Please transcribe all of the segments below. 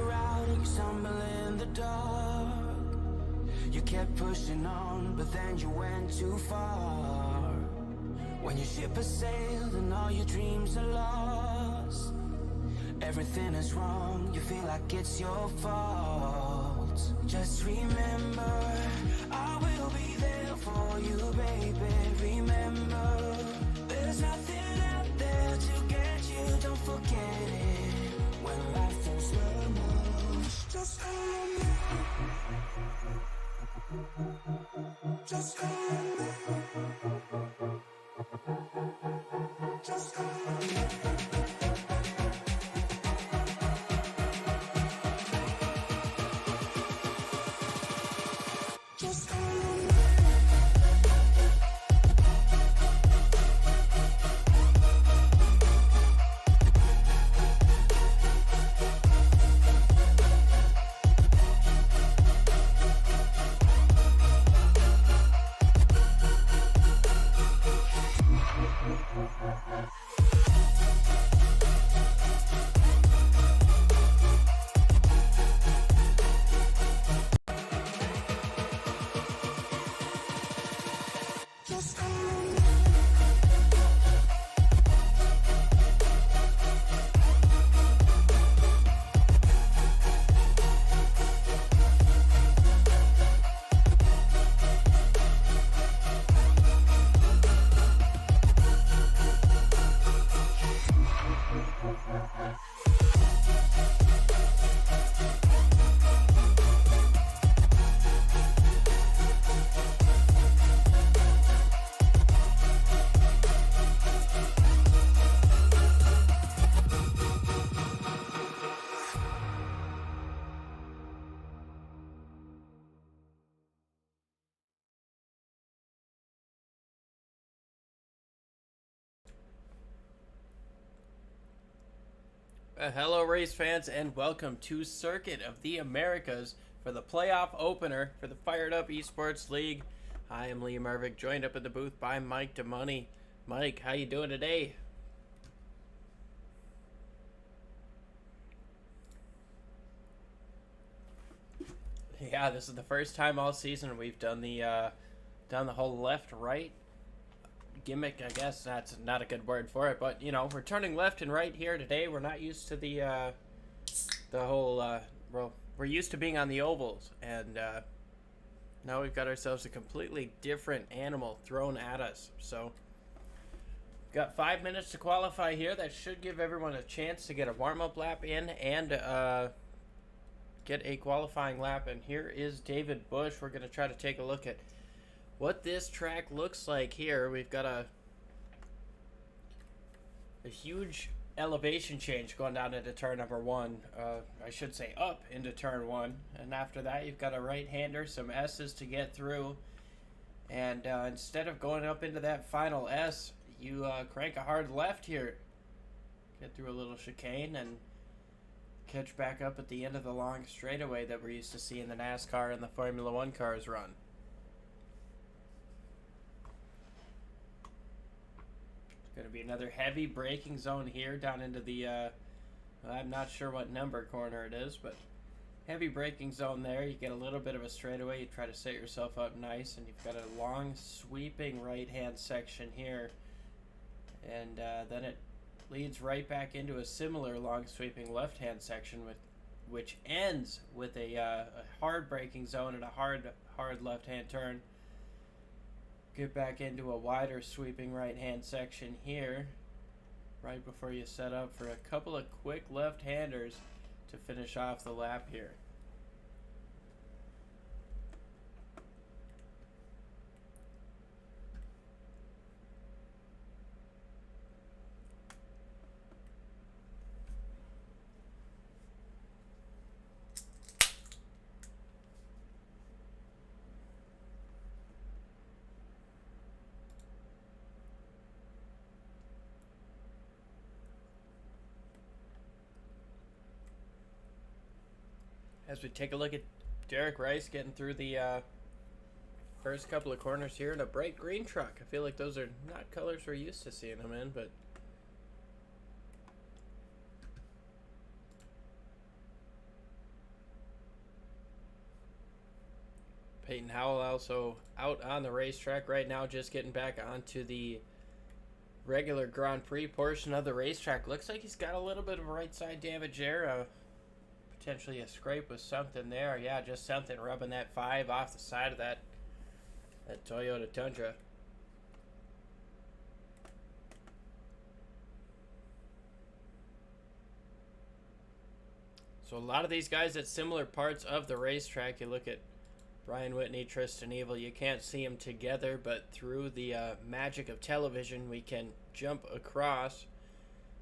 your out and you stumble in the dark. You kept pushing on, but then you went too far. When your ship has sailed and all your dreams are lost, everything is wrong, you feel like it's your fault. Just remember, I will be there for you, baby. Remember, there's nothing out there to get you, don't forget it. When life feels slow motion, just hold me. Just hold me. Just hold me. Just hold me. Hello race fans and welcome to Circuit of the Americas for the playoff opener for the Fired Up Esports League. I am Liam Marvick, joined up in the booth by Mike DeMoney. Mike, how you doing today? Yeah, this is the first time all season we've done the whole left-right gimmick. I guess that's not a good word for it, but you know, we're turning left and right here today. We're not used to the whole well, we're used to being on the ovals, and now we've got ourselves a completely different animal thrown at us. So got 5 minutes to qualify here. That should give everyone a chance to get a warm-up lap in and get a qualifying lap. And here is David Bush. We're going to try to take a look at what this track looks like here. We've got a huge elevation change going down into turn number one. I should say up into turn one. And after that, you've got a right-hander, some S's to get through. And instead of going up into that final S, you crank a hard left here. Get through a little chicane and catch back up at the end of the long straightaway that we're used to seeing the NASCAR and the Formula One cars run. Going to be another heavy braking zone here down into the, I'm not sure what number corner it is, but heavy braking zone there. You get a little bit of a straightaway. You try to set yourself up nice, and you've got a long sweeping right-hand section here. And then it leads right back into a similar long sweeping left-hand section, which ends with a hard braking zone and a hard left-hand turn. Get back into a wider sweeping right-hand section here, right before you set up for a couple of quick left-handers to finish off the lap here. As we take a look at Derek Rice getting through the first couple of corners here in a bright green truck. I feel like those are not colors we're used to seeing him in, but Peyton Howell also out on the racetrack right now, just getting back onto the regular Grand Prix portion of the racetrack. Looks like he's got a little bit of right side damage there. Potentially a scrape with something there. Yeah, just something rubbing that 5 off the side of that Toyota Tundra. So a lot of these guys at similar parts of the racetrack. You look at Brian Whitney, Tristan Evil, you can't see them together, but through the magic of television, we can jump across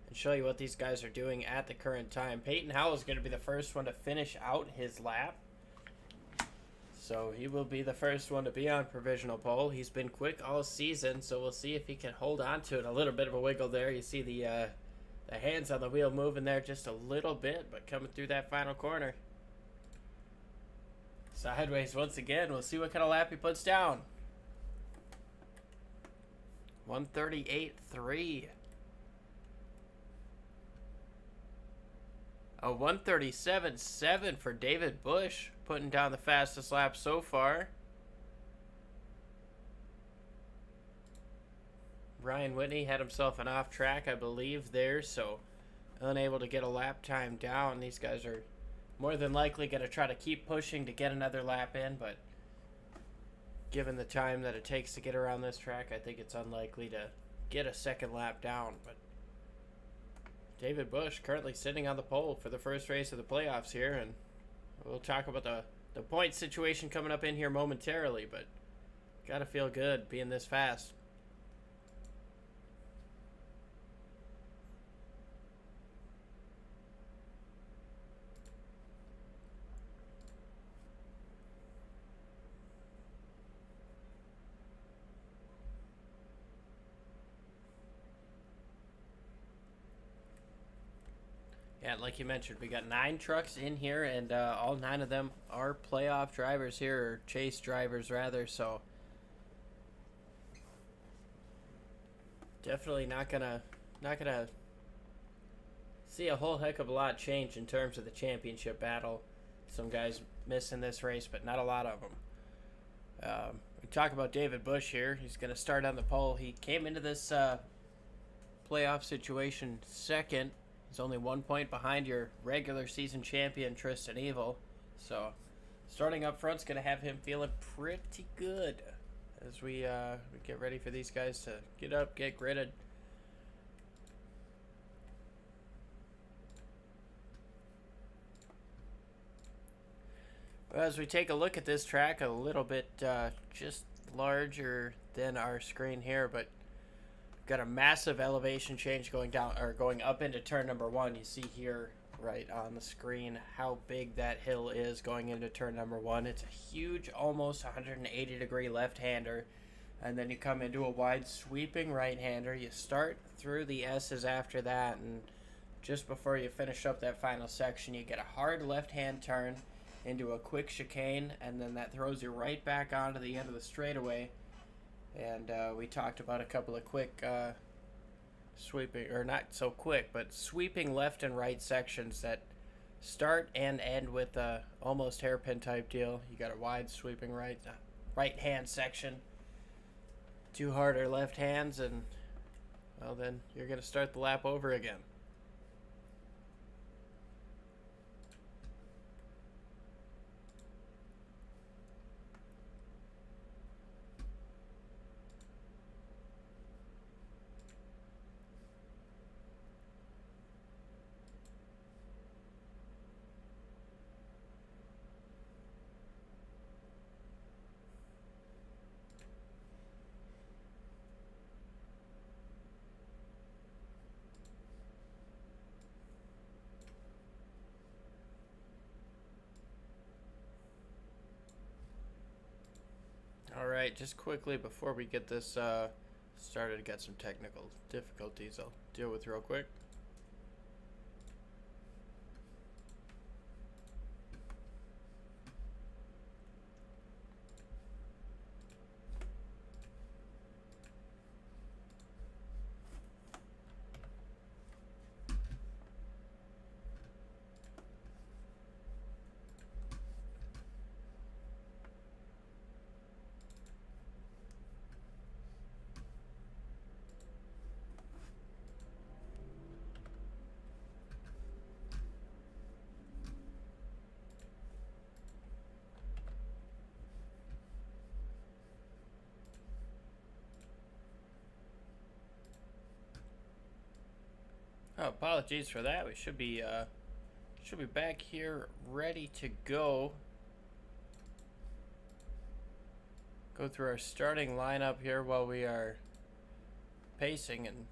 and show you what these guys are doing at the current time. Peyton Howell is going to be the first one to finish out his lap. So he will be the first one to be on provisional pole. He's been quick all season, so we'll see if he can hold on to it. A little bit of a wiggle there. You see the hands on the wheel moving there just a little bit, but coming through that final corner. Sideways once again. We'll see what kind of lap he puts down. 138.3. A 137.7 for David Bush, putting down the fastest lap so far. Brian Whitney had himself an off track, I believe, there, so unable to get a lap time down. These guys are more than likely going to try to keep pushing to get another lap in, but given the time that it takes to get around this track, I think it's unlikely to get a second lap down. But David Bush currently sitting on the pole for the first race of the playoffs here, and we'll talk about the point situation coming up in here momentarily, but gotta feel good being this fast. Yeah, like you mentioned, we got 9 trucks in here, and all 9 of them are playoff drivers here, or chase drivers rather, so definitely not gonna see a whole heck of a lot change in terms of the championship battle. Some guys missing this race, but not a lot of them. We talk about David Bush here. He's gonna start on the pole. He came into this playoff situation second. He's only 1 point behind your regular season champion, Tristan Evil. So, starting up front's going to have him feeling pretty good as we get ready for these guys to get up, get gridded. As we take a look at this track, a little bit just larger than our screen here, but got a massive elevation change going down, or going up into turn number 1. You see here right on the screen how big that hill is going into turn number 1. It's a huge, almost 180 degree left-hander, and then you come into a wide sweeping right-hander. You start through the S's after that, and just before you finish up that final section, you get a hard left-hand turn into a quick chicane, and then that throws you right back onto the end of the straightaway. And we talked about a couple of quick sweeping, or not so quick, but sweeping left and right sections that start and end with a almost hairpin type deal. You got a wide sweeping right hand section, 2 harder left hands, and well, then you're going to start the lap over again. Alright, just quickly before we get this started, got some technical difficulties I'll deal with real quick. apologies for that. We should be back here ready to go. Go through our starting lineup here while we are pacing and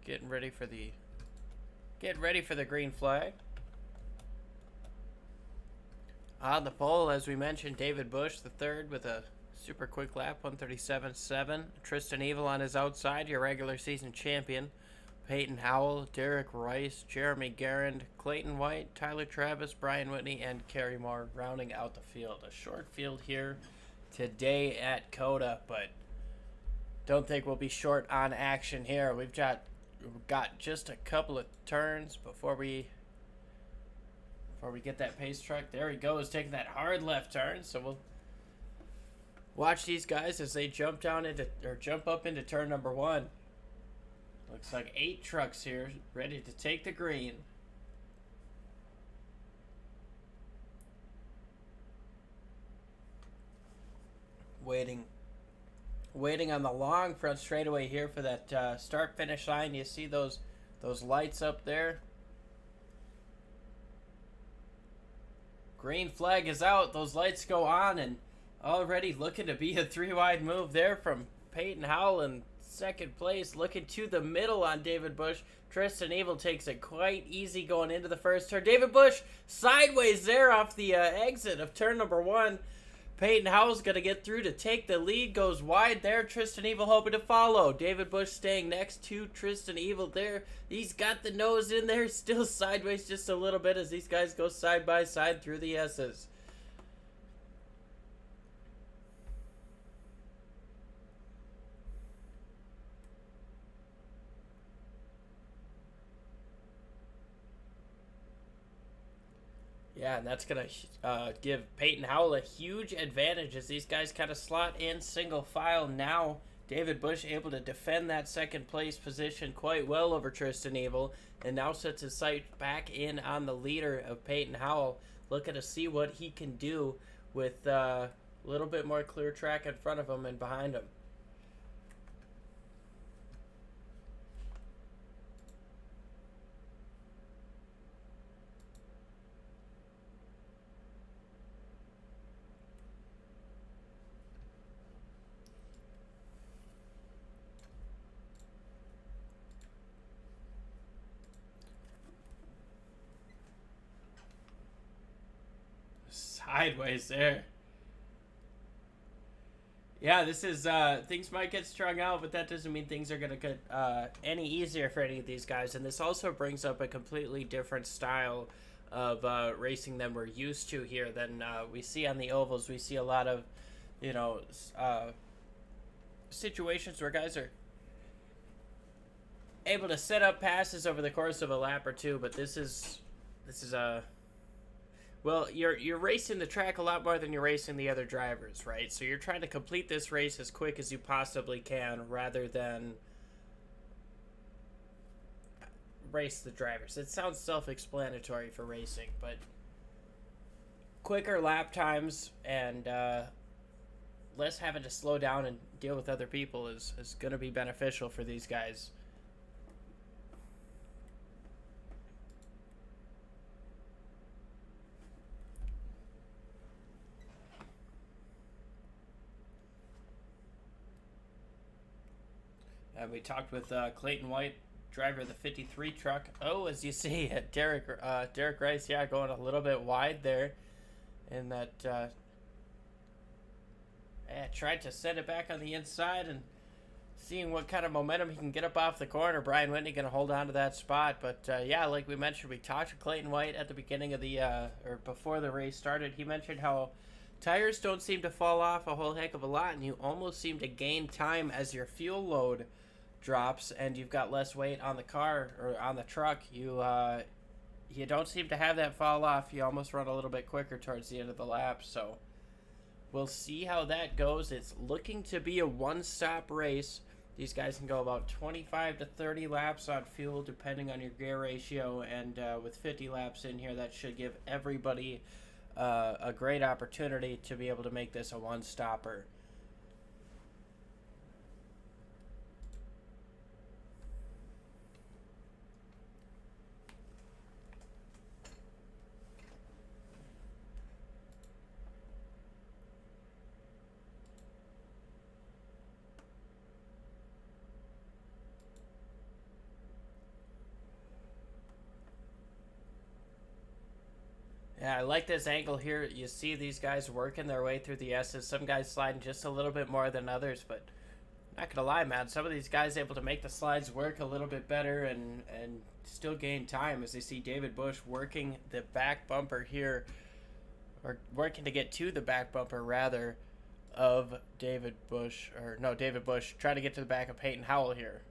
getting ready for the green flag. On the pole, as we mentioned, David Bush, the third, with a super quick lap, 137.7. Tristan Evil on his outside, your regular season champion. Peyton Howell, Derek Rice, Jeremy Garand, Clayton White, Tyler Travis, Brian Whitney, and Kerry Moore rounding out the field. A short field here today at Cota, but don't think we'll be short on action here. We've got just a couple of turns before we get that pace truck. There he goes, taking that hard left turn. So we'll watch these guys as they jump up into turn number 1. Looks like 8 trucks here ready to take the green. Waiting on the long front straightaway here for that start-finish line. You see those lights up there? Green flag is out. Those lights go on, and already looking to be a 3-wide move there from Peyton Howell in second place. Looking to the middle on David Bush. Tristan Evil takes it quite easy going into the first turn. David Bush sideways there off the exit of turn number 1. Peyton Howell's going to get through to take the lead. Goes wide there. Tristan Evil hoping to follow. David Bush staying next to Tristan Evil there. He's got the nose in there. Still sideways just a little bit as these guys go side by side through the S's. Yeah, and that's going to give Peyton Howell a huge advantage as these guys kind of slot in single file. Now, David Bush able to defend that second place position quite well over Tristan Evil, and now sets his sight back in on the leader of Peyton Howell, looking to see what he can do with a little bit more clear track in front of him and behind him. Sideways there. Yeah, this is things might get strung out, but that doesn't mean things are gonna get any easier for any of these guys. And this also brings up a completely different style of racing than we're used to here than we see on the ovals. We see a lot of, situations where guys are able to set up passes over the course of a lap or two, but this is well, you're racing the track a lot more than you're racing the other drivers, right? So you're trying to complete this race as quick as you possibly can rather than race the drivers. It sounds self-explanatory for racing, but quicker lap times and less having to slow down and deal with other people is going to be beneficial for these guys. We talked with Clayton White, driver of the 53 truck. Oh, as you see, Derek Rice, yeah, going a little bit wide there. And that, tried to send it back on the inside and seeing what kind of momentum he can get up off the corner. Brian Whitney going to hold on to that spot. But, yeah, like we mentioned, we talked to Clayton White at the beginning of the, or before the race started. He mentioned how tires don't seem to fall off a whole heck of a lot, and you almost seem to gain time as your fuel load drops and you've got less weight on the car or on the truck. You don't seem to have that fall off. You almost run a little bit quicker towards the end of the lap. So we'll see how that goes. It's looking to be a one-stop race. These guys can go about 25 to 30 laps on fuel depending on your gear ratio, and with 50 laps in here, that should give everybody a great opportunity to be able to make this a one-stopper. Yeah, I like this angle here. You see these guys working their way through the S's. Some guys sliding just a little bit more than others, but not gonna lie, man. Some of these guys able to make the slides work a little bit better and still gain time as they see David Bush working the back bumper here, or working to get to the back bumper rather of David Bush, or no, David Bush trying to get to the back of Peyton Howell here.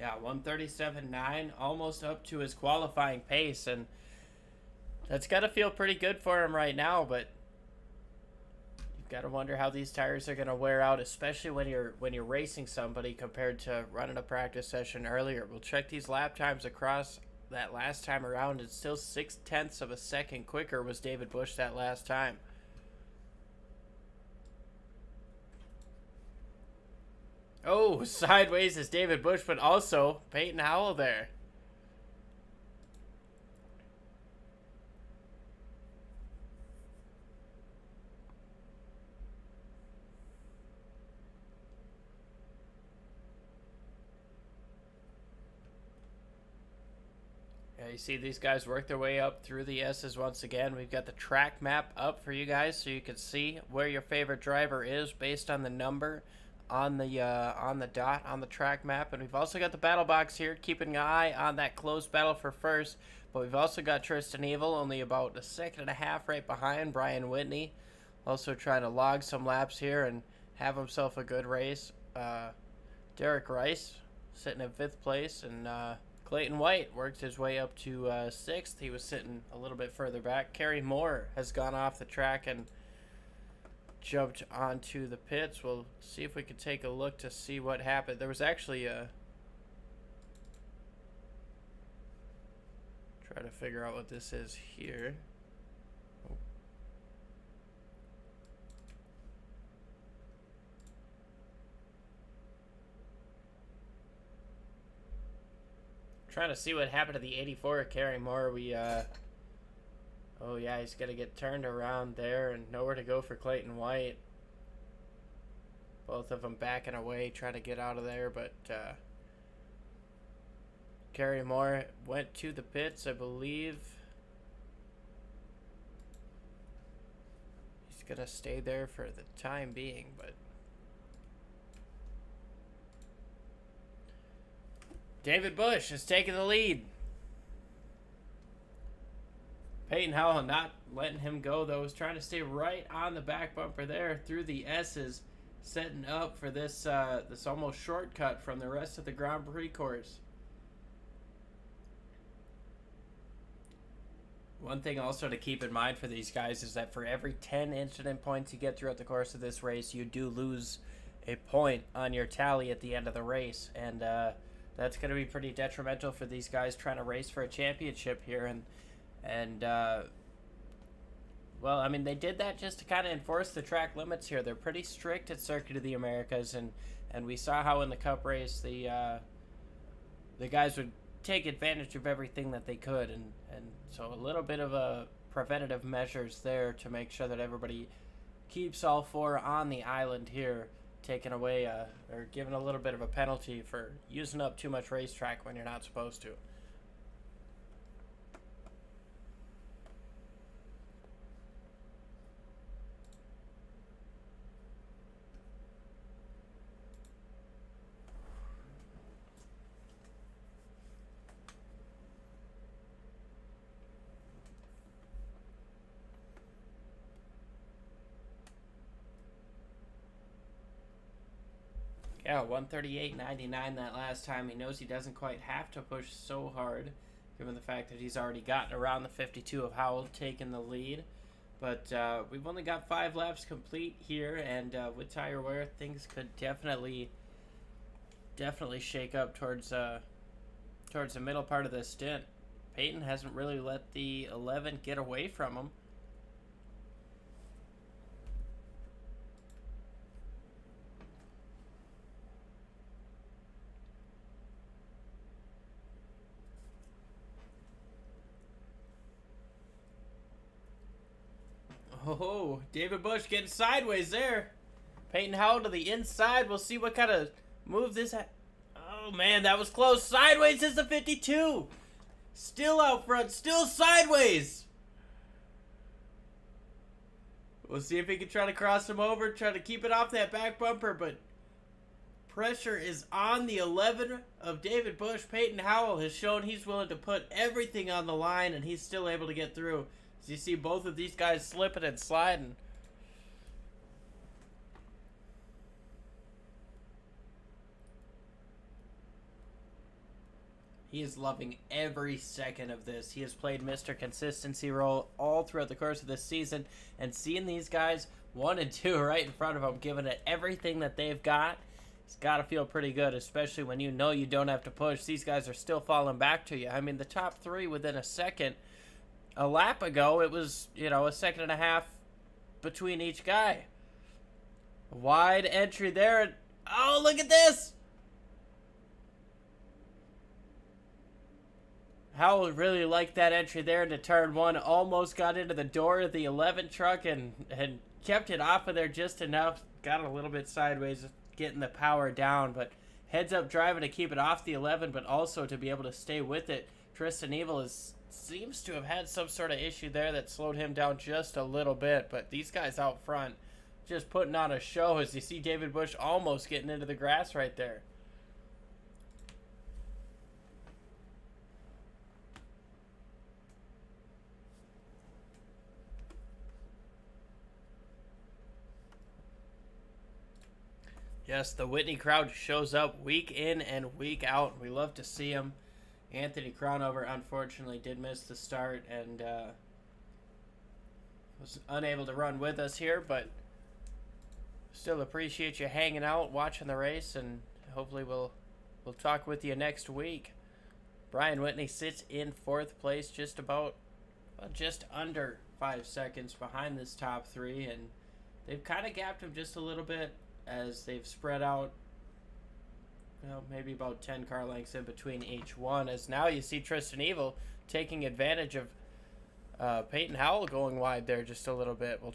Yeah, 137.9, almost up to his qualifying pace, and that's got to feel pretty good for him right now, but you've got to wonder how these tires are going to wear out, especially when you're racing somebody compared to running a practice session earlier. We'll check these lap times across that last time around. It's still 0.6 of a second quicker was David Bush that last time. Oh, sideways is David Bush, but also Peyton Howell there. Yeah, you see these guys work their way up through the S's once again. We've got the track map up for you guys so you can see where your favorite driver is based on the number on the dot on the track map. And we've also got the battle box here, keeping an eye on that close battle for first. But we've also got Tristan Evil only about a second and a half right behind Brian Whitney, also trying to log some laps here and have himself a good race. Derek Rice sitting in 5th place, and Clayton White worked his way up to 6th. He was sitting a little bit further back. Kerry Moore has gone off the track and jumped onto the pits. We'll see if we can take a look to see what happened. There was actually a... Try to figure out what this is here. Oh. Trying to see what happened to the 84 Kerry Moore. Oh yeah, he's gonna get turned around there and nowhere to go for Clayton White. Both of them backing away, trying to get out of there, but Kerry Moore went to the pits, I believe. He's gonna stay there for the time being, but David Bush is taking the lead. Peyton Howell not letting him go, though. Was trying to stay right on the back bumper there through the S's, setting up for this this almost shortcut from the rest of the Grand Prix course. One thing also to keep in mind for these guys is that for every 10 incident points you get throughout the course of this race, you do lose a point on your tally at the end of the race. And that's going to be pretty detrimental for these guys trying to race for a championship here. And well, I mean, they did that just to kind of enforce the track limits here. They're pretty strict at Circuit of the Americas, and we saw how in the Cup race the guys would take advantage of everything that they could, and so a little bit of a preventative measures there to make sure that everybody keeps all four on the island here, taking away or giving a little bit of a penalty for using up too much racetrack when you're not supposed to. Yeah, 138.99 that last time. He knows he doesn't quite have to push so hard, given the fact that he's already gotten around the 52 of Howell taking the lead. But we've only got 5 laps complete here, and with tire wear, things could definitely shake up towards the middle part of this stint. Peyton hasn't really let the 11 get away from him. Oh, David Bush getting sideways there. Peyton Howell to the inside. We'll see what kind of move this has. Oh, man, that was close. Sideways is the 52. Still out front. Still sideways. We'll see if he can try to cross him over. Try to keep it off that back bumper, but pressure is on the 11 of David Bush. Peyton Howell has shown he's willing to put everything on the line, and he's still able to get through. As you see both of these guys slipping and sliding. He is loving every second of this. He has played Mr. Consistency role all throughout the course of this season. And seeing these guys, 1 and 2, right in front of him, giving it everything that they've got, it's got to feel pretty good, especially when you know you don't have to push. These guys are still falling back to you. I mean, the top 3 within a second. A lap ago, it was, a second and a half between each guy. Wide entry there. Oh, look at this! Howell really liked that entry there into turn 1. Almost got into the door of the 11 truck and kept it off of there just enough. Got a little bit sideways, getting the power down, but heads up driving to keep it off the 11, but also to be able to stay with it. Tristan Evil seems to have had some sort of issue there that slowed him down just a little bit, but these guys out front just putting on a show as you see David Bush almost getting into the grass right there. Yes, the Whitney crowd shows up week in and week out. We love to see them. Anthony Crownover, unfortunately, did miss the start and was unable to run with us here, but still appreciate you hanging out, watching the race, and hopefully we'll talk with you next week. Brian Whitney sits in 4th place, just under 5 seconds behind this top 3, and they've kind of gapped him just a little bit as they've spread out, maybe about 10 car lengths in between each one. As now you see Tristan Evil taking advantage of Peyton Howell going wide there just a little bit. We'll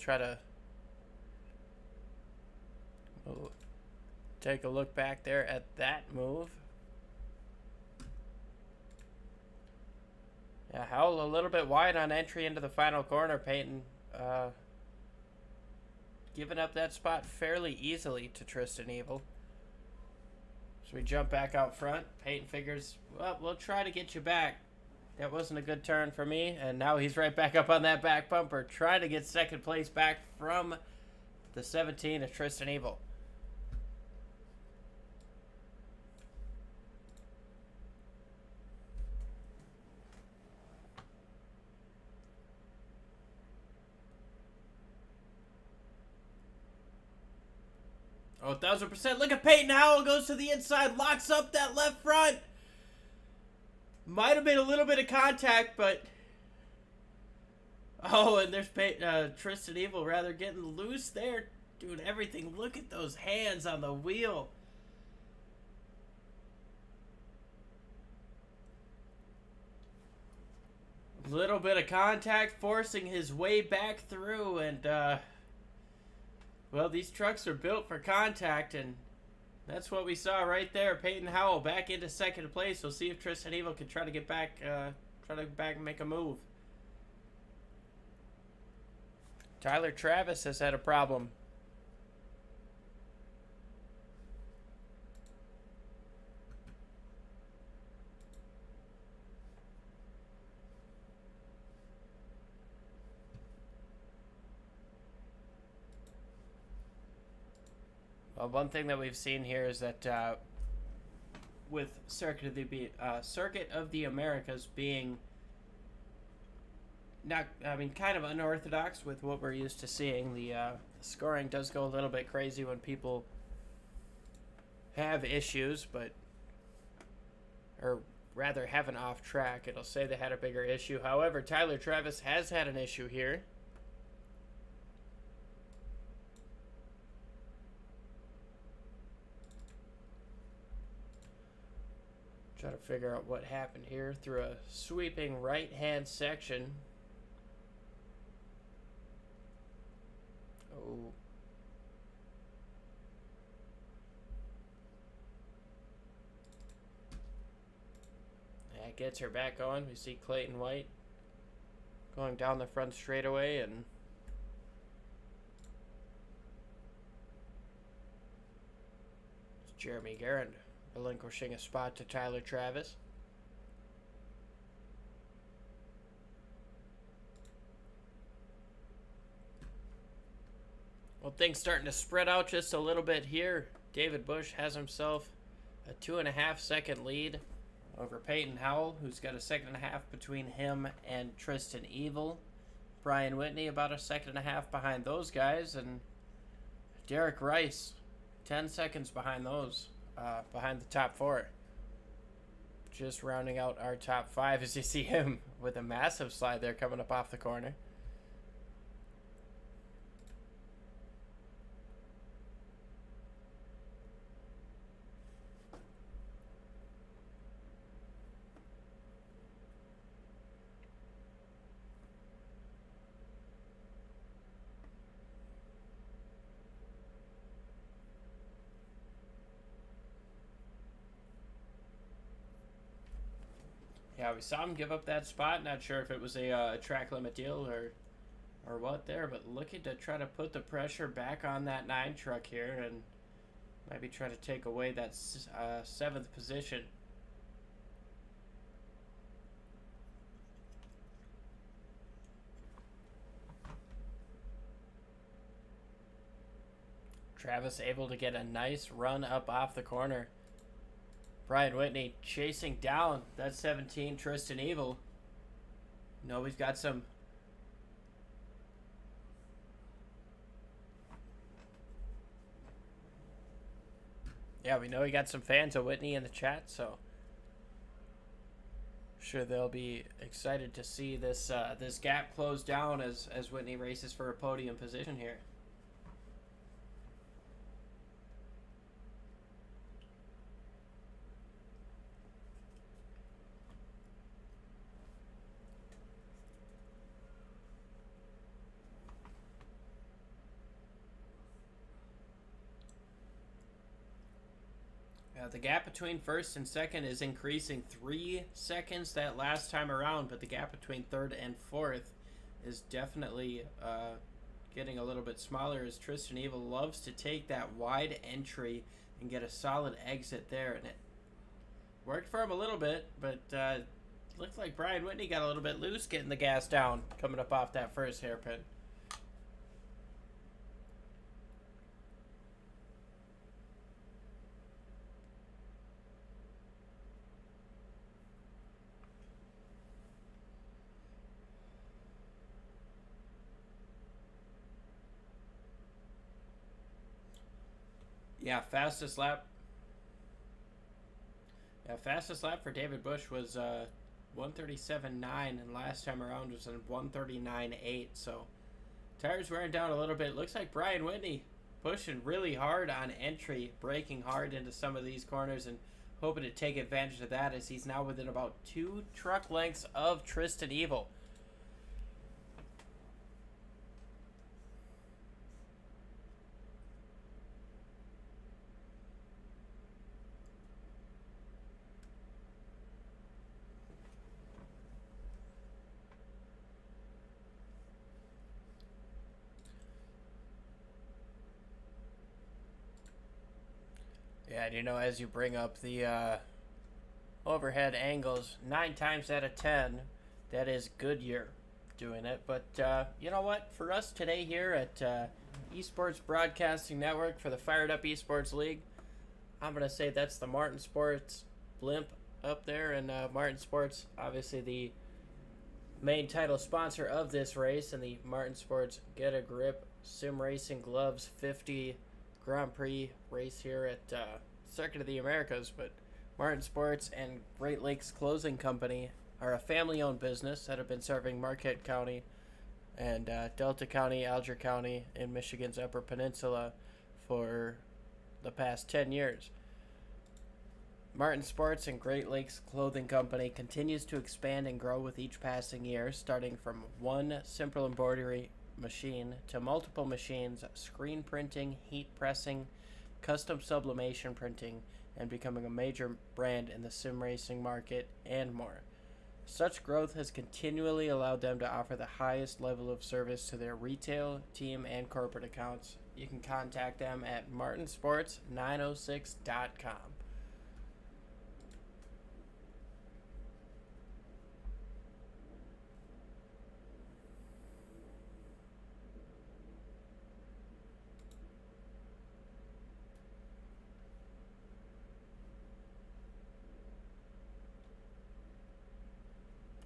take a look back there at that move. Yeah, Howell a little bit wide on entry into the final corner. Peyton giving up that spot fairly easily to Tristan Evil. So we jump back out front. Peyton figures, well, we'll try to get you back. That wasn't a good turn for me. And now he's right back up on that back bumper, trying to get 2nd place back from the 17 of Tristan Evil. Oh, 1,000%. Look at Peyton Howell goes to the inside, locks up that left front. Might have been a little bit of contact, but... Oh, and there's Tristan Evil rather getting loose there, doing everything. Look at those hands on the wheel. Little bit of contact, forcing his way back through, and well, these trucks are built for contact, and that's what we saw right there. Peyton Howell back into 2nd place. We'll see if Tristan Evil can try to get back, and make a move. Tyler Travis has had a problem. Well, one thing that we've seen here is that with Circuit of the Americas being kind of unorthodox with what we're used to seeing, the scoring does go a little bit crazy when people have issues, or rather have an off track. It'll say they had a bigger issue. However, Tyler Travis has had an issue here. Try to figure out what happened here through a sweeping right-hand section. Oh. That gets her back on. We see Clayton White going down the front straightaway, and it's Jeremy Garand relinquishing a spot to Tyler Travis. Well, things starting to spread out just a little bit here. David Bush has himself a 2.5 second lead over Peyton Howell, who's got a 1.5 between him and Tristan Evil. Brian Whitney about a 1.5 behind those guys, and Derek Rice 10 seconds behind those, behind the top 4. Just rounding out our top 5 as you see him with a massive slide there coming up off the corner. Yeah, we saw him give up that spot. Not sure if it was a track limit deal or what there, but looking to try to put the pressure back on that 9 truck here and maybe try to take away that 7th position. Travis able to get a nice run up off the corner. Brian Whitney chasing down that 17 Tristan Evil. No, we've got some. Yeah, we know we got some fans of Whitney in the chat, so sure they'll be excited to see this this gap close down as Whitney races for a podium position here. The gap between first and second is increasing 3 seconds that last time around, but the gap between third and fourth is definitely getting a little bit smaller as Tristan Evil loves to take that wide entry and get a solid exit there, and it worked for him a little bit, but looked like Brian Whitney got a little bit loose getting the gas down coming up off that first hairpin. Yeah, fastest lap. Yeah, fastest lap for David Bush was 137.9, and last time around was 139.8. So tires wearing down a little bit. Looks like Brian Whitney pushing really hard on entry, braking hard into some of these corners, and hoping to take advantage of that as he's now within about 2 truck lengths of Tristan Evil. Yeah, and you know, as you bring up the overhead angles, 9 times out of 10, that is Goodyear doing it. But you know what? For us today here at eSports Broadcasting Network for the Fired Up Esports League, I'm going to say that's the Martin Sports blimp up there. And Martin Sports, obviously the main title sponsor of this race, and the Martin Sports Get a Grip Sim Racing Gloves 50 Grand Prix race here at Circuit of the Americas. But Martin Sports and Great Lakes Clothing Company are a family-owned business that have been serving Marquette County and Delta County, Alger County in Michigan's Upper Peninsula for the past 10 years. Martin Sports and Great Lakes Clothing Company continues to expand and grow with each passing year, starting from one simple embroidery machine to multiple machines, screen printing, heat pressing, custom sublimation printing, and becoming a major brand in the sim racing market, and more. Such growth has continually allowed them to offer the highest level of service to their retail, team, and corporate accounts. You can contact them at martinsports906.com.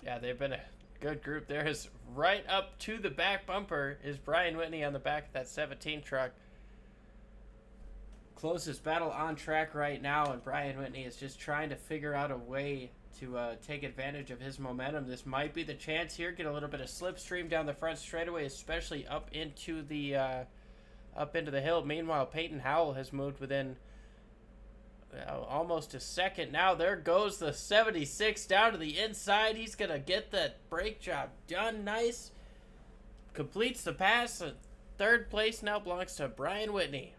Yeah, they've been a good group. There is right up to the back bumper is Brian Whitney on the back of that 17 truck. Closest battle on track right now, and Brian Whitney is just trying to figure out a way to take advantage of his momentum. This might be the chance here. Get a little bit of slipstream down the front straightaway, especially up into the hill. Meanwhile, Peyton Howell has moved within almost a second now. There goes the 76 down to the inside. He's going to get that brake job done. Nice. Completes the pass. Third place now belongs to Brian Whitney.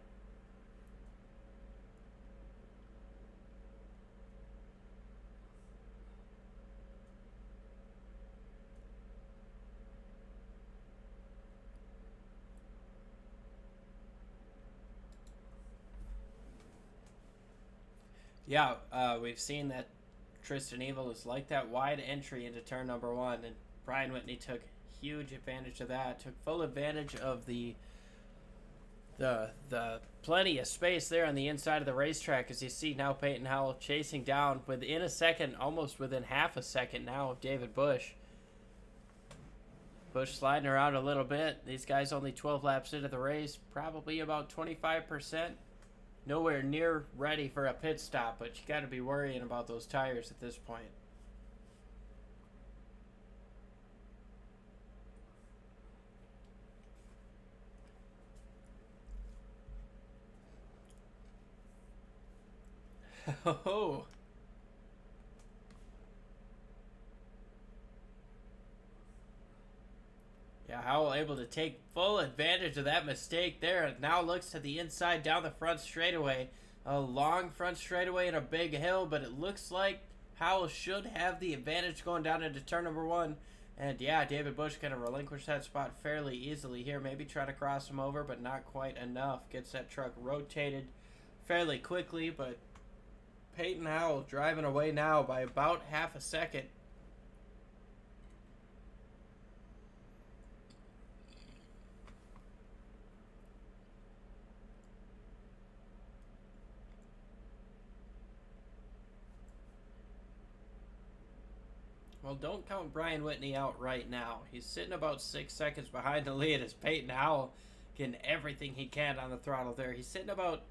Yeah, we've seen that Tristan Evil is like that wide entry into turn number one, and Brian Whitney took huge advantage of that. Took full advantage of the plenty of space there on the inside of the racetrack, as you see now Peyton Howell chasing down within a second, almost within half a second now of David Bush. Bush sliding around a little bit. These guys only 12 laps into the race, probably about 25%. Nowhere near ready for a pit stop, but you got to be worrying about those tires at this point. Oh. Yeah, Howell able to take full advantage of that mistake there. It now looks to the inside down the front straightaway. A long front straightaway and a big hill, but it looks like Howell should have the advantage going down into turn number one. And yeah, David Bush going to relinquish that spot fairly easily here. Maybe try to cross him over, but not quite enough. Gets that truck rotated fairly quickly, but Peyton Howell driving away now by about half a second. Well, don't count Brian Whitney out right now. He's sitting about 6 seconds behind the lead as Peyton Howell getting everything he can on the throttle there. He's sitting about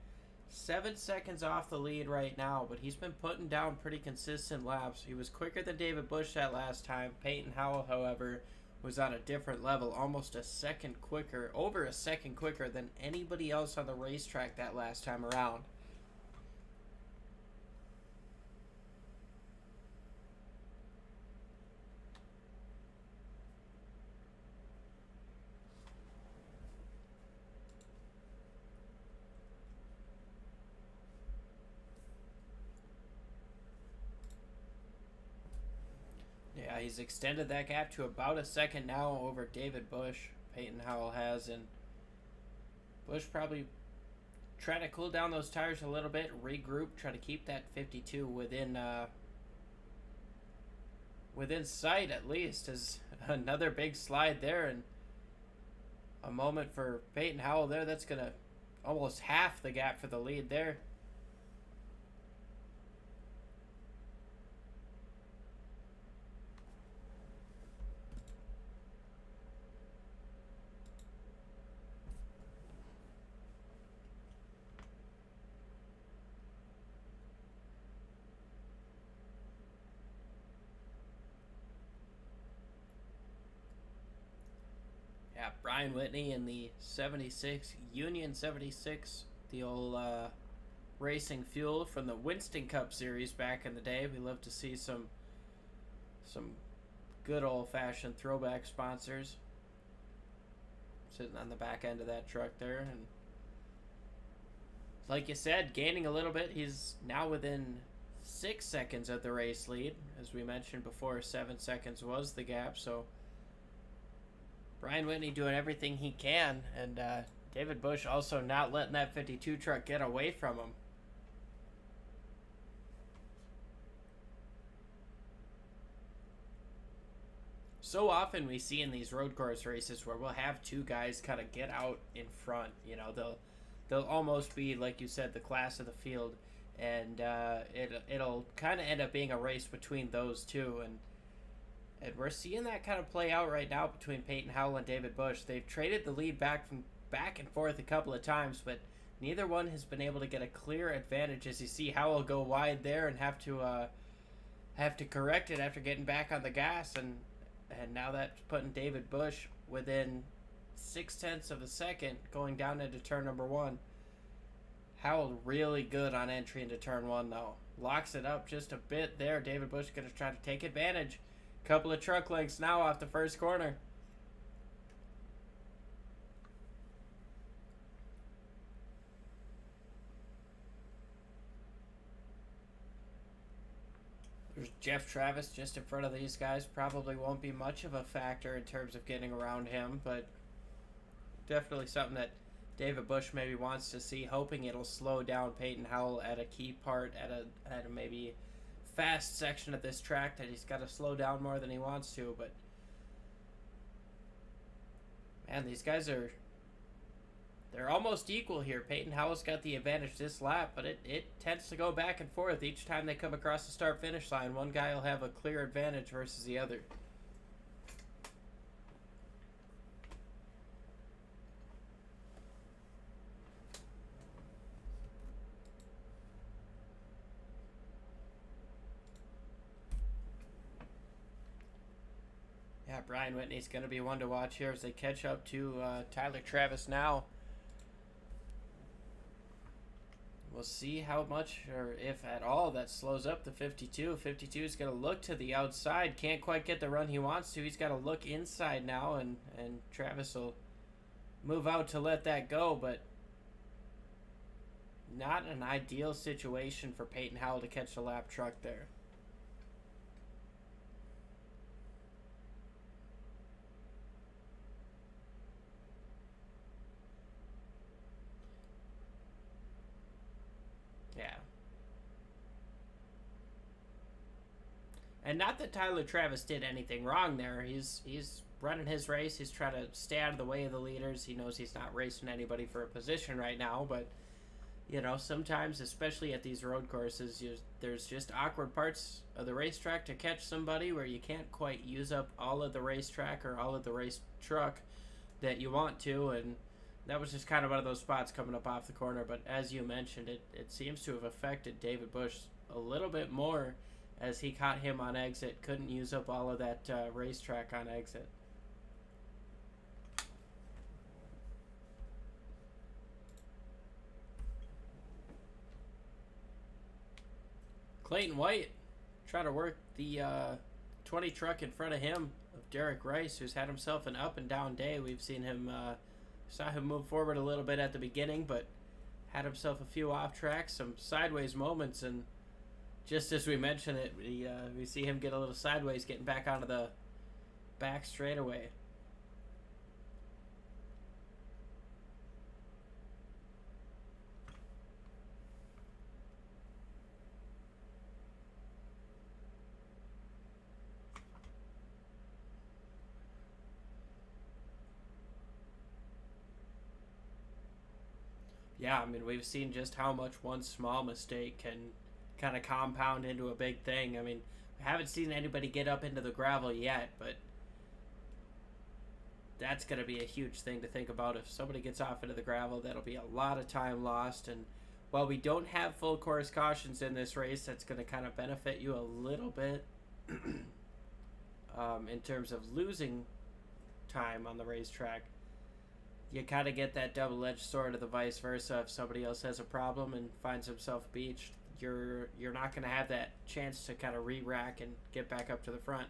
7 seconds off the lead right now, but he's been putting down pretty consistent laps. He was quicker than David Bush that last time. Peyton Howell, however, was on a different level, almost a second quicker, over a second quicker than anybody else on the racetrack that last time around. Yeah, he's extended that gap to about a second now over David Bush. Peyton Howell has, and Bush probably trying to cool down those tires a little bit, regroup, try to keep that 52 within sight at least. As another big slide there, and a moment for Peyton Howell there. That's gonna almost half the gap for the lead there. Yeah, Brian Whitney in the 76, Union 76, the old racing fuel from the Winston Cup series back in the day. We love to see some good old-fashioned throwback sponsors. sitting on the back end of that truck there. And like you said, gaining a little bit. He's now within 6 seconds of the race lead. As we mentioned before, 7 seconds was the gap. So Brian Whitney doing everything he can. And David Busch also not letting that 52 truck get away from him. So often we see in these road course races where we'll have two guys kind of get out in front. You know, they'll almost be, like you said, the class of the field, and it'll kind of end up being a race between those two, and we're seeing that kind of play out right now between Peyton Howell and David Busch. They've traded the lead back and forth a couple of times, but neither one has been able to get a clear advantage. As you see Howell go wide there and have to correct it after getting back on the gas, and now that's putting David Busch within 0.6 of a second going down into turn number 1. Howell really good on entry into turn 1 though. Locks it up just a bit there. David Busch going to try to take advantage. Couple of truck lengths now off the first corner. There's Jeff Travis just in front of these guys. Probably won't be much of a factor in terms of getting around him, but definitely something that David Busch maybe wants to see, hoping it'll slow down Peyton Howell at a key part, at a maybe fast section of this track that he's got to slow down more than he wants to. But man, these guys they're almost equal here. Peyton Howell's got the advantage this lap, but it tends to go back and forth each time they come across the start-finish line. One guy will have a clear advantage versus the other. Yeah, Brian Whitney's going to be one to watch here as they catch up to Tyler Travis now. We'll see how much, or if at all, that slows up the 52. 52 is going to look to the outside. Can't quite get the run he wants to. He's got to look inside now, and Travis will move out to let that go, but not an ideal situation for Peyton Howell to catch the lap truck there. Yeah. And not that Tyler Travis did anything wrong there. He's running his race. He's trying to stay out of the way of the leaders. He knows he's not racing anybody for a position right now, but you know, sometimes, especially at these road courses, there's just awkward parts of the racetrack to catch somebody where you can't quite use up all of the racetrack or all of the race truck that you want to, and that was just kind of one of those spots coming up off the corner. But as you mentioned, it seems to have affected David Busch a little bit more as he caught him on exit, couldn't use up all of that racetrack on exit. Clayton White trying to work the 20 truck in front of him of Derek Rice, who's had himself an up and down day. We've seen him, saw him move forward a little bit at the beginning, but had himself a few off tracks, some sideways moments, and just as we mentioned it, we see him get a little sideways, getting back onto the back straightaway. Yeah, I mean, we've seen just how much one small mistake can kind of compound into a big thing. I mean, we haven't seen anybody get up into the gravel yet, but that's going to be a huge thing to think about. If somebody gets off into the gravel, that'll be a lot of time lost. And while we don't have full course cautions in this race, that's going to kind of benefit you a little bit in terms of losing time on the racetrack. You kind of get that double-edged sword of the vice versa. If somebody else has a problem and finds himself beached, you're not going to have that chance to kind of re-rack and get back up to the front.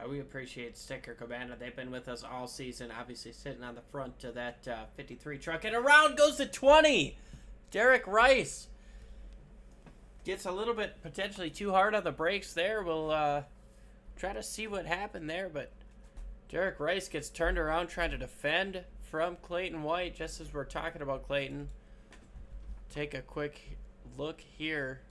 We appreciate Sticker Cabana. They've been with us all season, obviously sitting on the front of that 53 truck. And around goes the 20! Derek Rice gets a little bit potentially too hard on the brakes there. We'll try to see what happened there, but Derek Rice gets turned around trying to defend from Clayton White, just as we're talking about Clayton. Take a quick look here.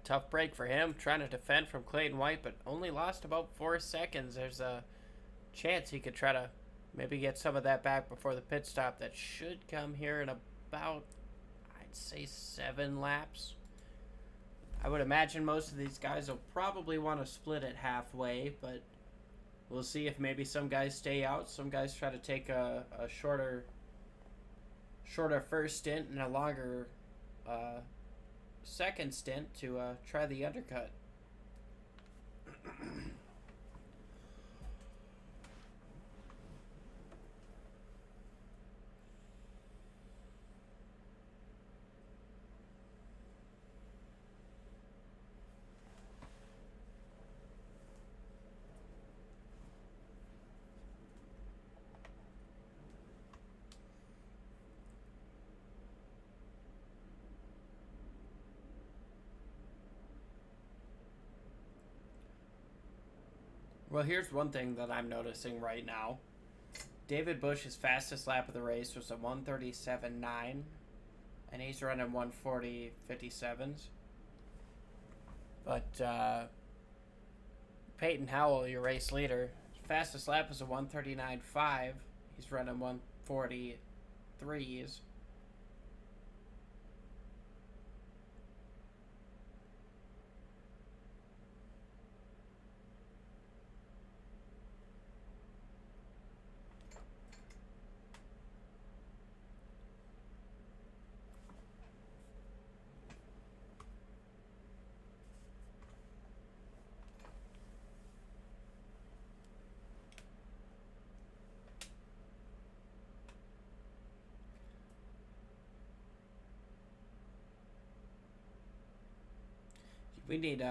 Tough break for him, trying to defend from Clayton White, but only lost about 4 seconds. There's a chance he could try to maybe get some of that back before the pit stop. That should come here in about, I'd say, 7 laps. I would imagine most of these guys will probably want to split it halfway, but we'll see if maybe some guys stay out. Some guys try to take a shorter first stint and a longer second stint to try the undercut. Well, here's one thing that I'm noticing right now. David Busch's fastest lap of the race was a 1:37.9, and he's running 1:40.57s. But Peyton Howell, your race leader, fastest lap was a 1:39.5. He's running 1:43s. We need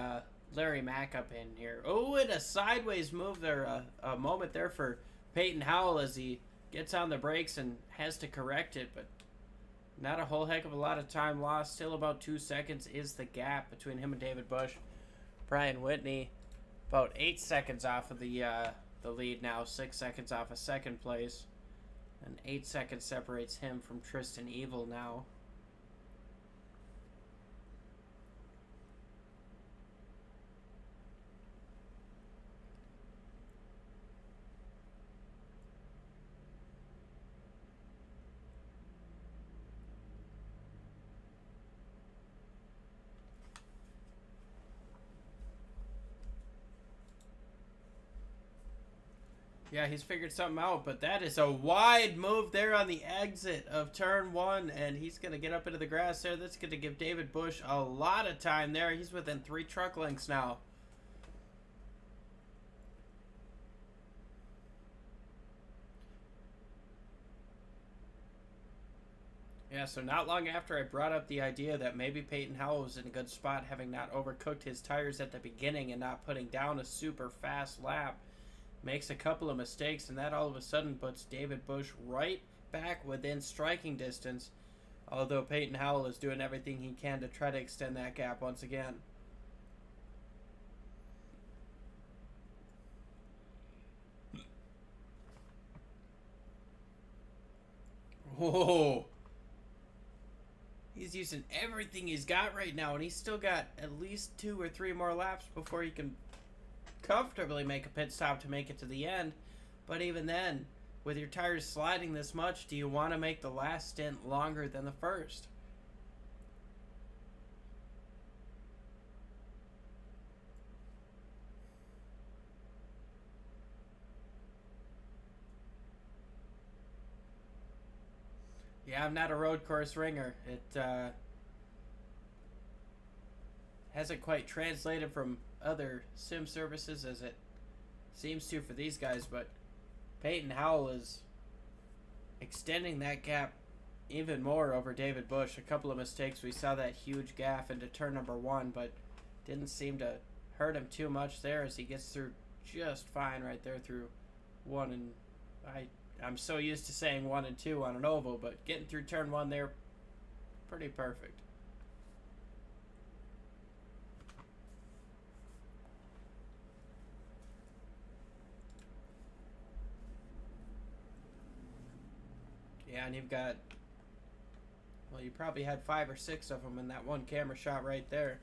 Larry Mack up in here. Oh, and a sideways move there. A moment there for Peyton Howell as he gets on the brakes and has to correct it, but not a whole heck of a lot of time lost. Still about 2 seconds is the gap between him and David Busch. Brian Whitney about 8 seconds off of the lead now. 6 seconds off of second place. And 8 seconds separates him from Tristan Evil now. Yeah, he's figured something out, but that is a wide move there on the exit of turn 1, and he's going to get up into the grass there. That's going to give David Busch a lot of time there. He's within 3 truck lengths now. Yeah, so not long after I brought up the idea that maybe Peyton Howell was in a good spot, having not overcooked his tires at the beginning and not putting down a super fast lap, makes a couple of mistakes, and that all of a sudden puts David Busch right back within striking distance, although Peyton Howell is doing everything he can to try to extend that gap once again. Whoa! He's using everything he's got right now, and he's still got at least 2 or 3 more laps before he can comfortably make a pit stop to make it to the end. But even then, with your tires sliding this much, do you want to make the last stint longer than the first? Yeah, I'm not a road course ringer. It hasn't quite translated from other sim services as it seems to for these guys, but Peyton Howell is extending that gap even more over David Bush. A couple of mistakes. We saw that huge gaff into turn number 1, but didn't seem to hurt him too much there as he gets through just fine right there through 1 and I'm so used to saying 1 and 2 on an oval, but getting through turn 1 there, pretty perfect. Yeah, and you've got, well, you probably had 5 or 6 of them in that one camera shot right there.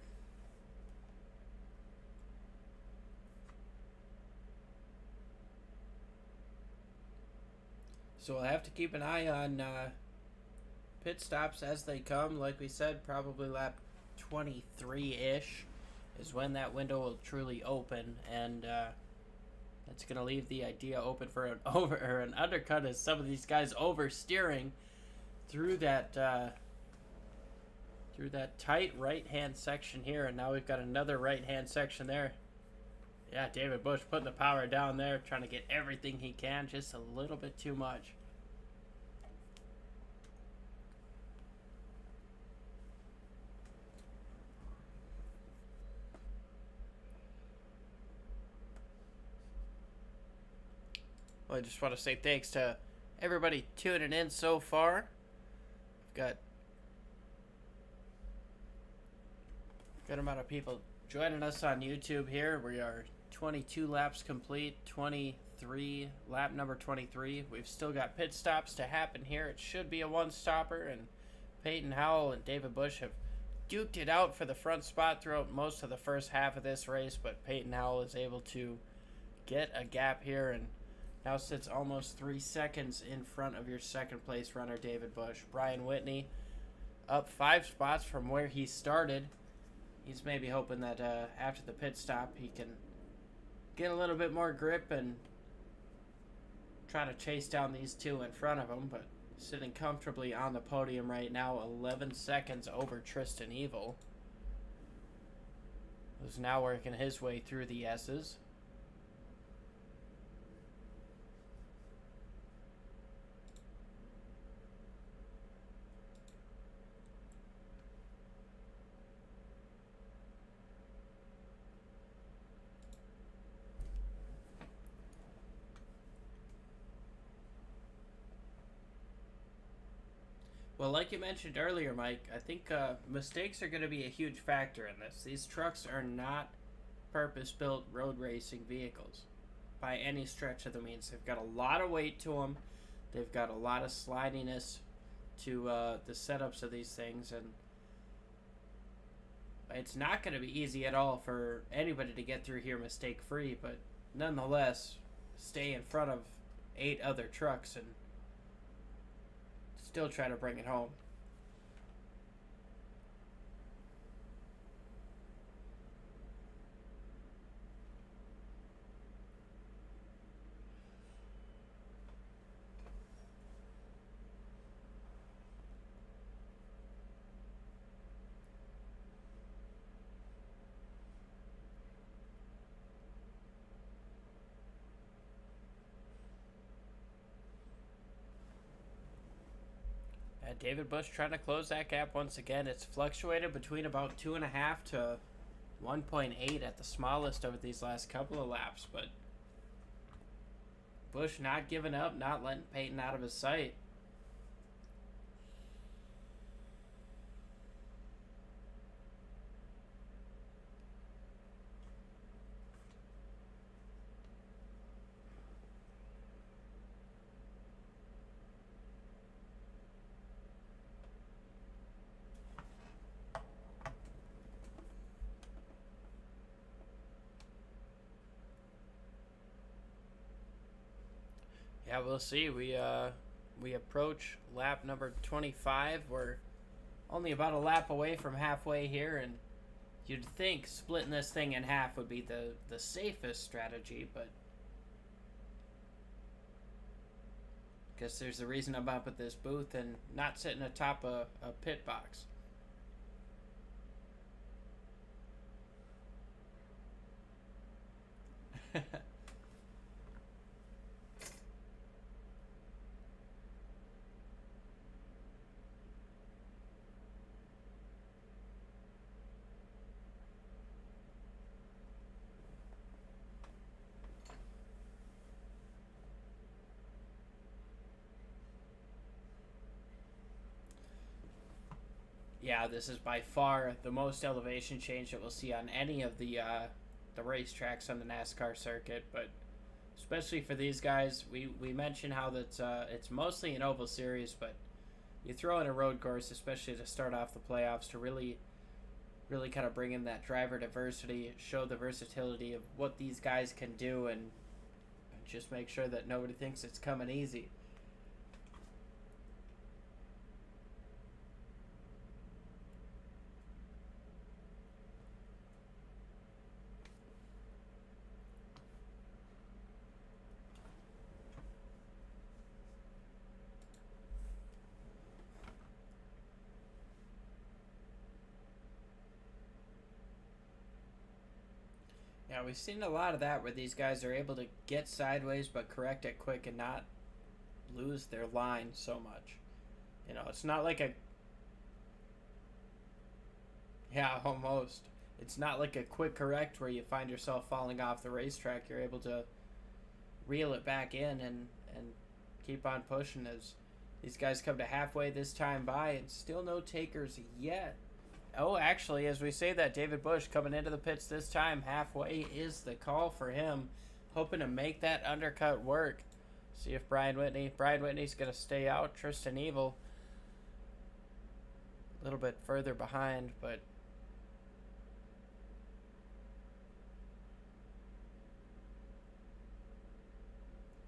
So we'll have to keep an eye on pit stops as they come. Like we said, probably lap 23-ish is when that window will truly open, and that's going to leave the idea open for an an undercut as some of these guys oversteering through that tight right-hand section here, and now we've got another right-hand section there. Yeah, David Bush putting the power down there, trying to get everything he can, just a little bit too much. Well, I just want to say thanks to everybody tuning in so far. We've got a good amount of people joining us on YouTube here. We are 22 laps complete, 23, lap number 23. We've still got pit stops to happen here. It should be a one-stopper, and Peyton Howell and David Bush have duked it out for the front spot throughout most of the first half of this race, but Peyton Howell is able to get a gap here and now sits almost 3 seconds in front of your second place runner, David Bush. Brian Whitney up 5 spots from where he started. He's maybe hoping that after the pit stop he can get a little bit more grip and try to chase down these 2 in front of him, but sitting comfortably on the podium right now, 11 seconds over Tristan Evil, who's now working his way through the S's. Well, like you mentioned earlier, Mike, I think mistakes are going to be a huge factor in this. These trucks are not purpose-built road racing vehicles by any stretch of the means. They've got a lot of weight to them. They've got a lot of slidiness to the setups of these things, and it's not going to be easy at all for anybody to get through here mistake-free, but nonetheless, stay in front of 8 other trucks and still try to bring it home. David Bush trying to close that gap once again. It's fluctuated between about 2.5 to 1.8 at the smallest over these last couple of laps, but Bush not giving up, not letting Peyton out of his sight. Yeah, we'll see. We approach lap number 25. We're only about a lap away from halfway here, and you'd think splitting this thing in half would be the safest strategy, but guess there's a reason I'm up at this booth and not sitting atop a pit box. Yeah, this is by far the most elevation change that we'll see on any of the racetracks on the NASCAR circuit. But especially for these guys, we mentioned how that it's mostly an oval series, but you throw in a road course, especially to start off the playoffs, to really kind of bring in that driver diversity, show the versatility of what these guys can do, and just make sure that nobody thinks it's coming easy. Yeah, we've seen a lot of that where these guys are able to get sideways but correct it quick and not lose their line so much. You know, it's not like a... Yeah, almost. It's not like a quick correct where you find yourself falling off the racetrack. You're able to reel it back in and keep on pushing as these guys come to halfway this time by, and still no takers yet. Oh, actually, as we say that, David Busch coming into the pits this time, halfway is the call for him, hoping to make that undercut work. See if Brian Whitney's going to stay out. Tristan Evil a little bit further behind, but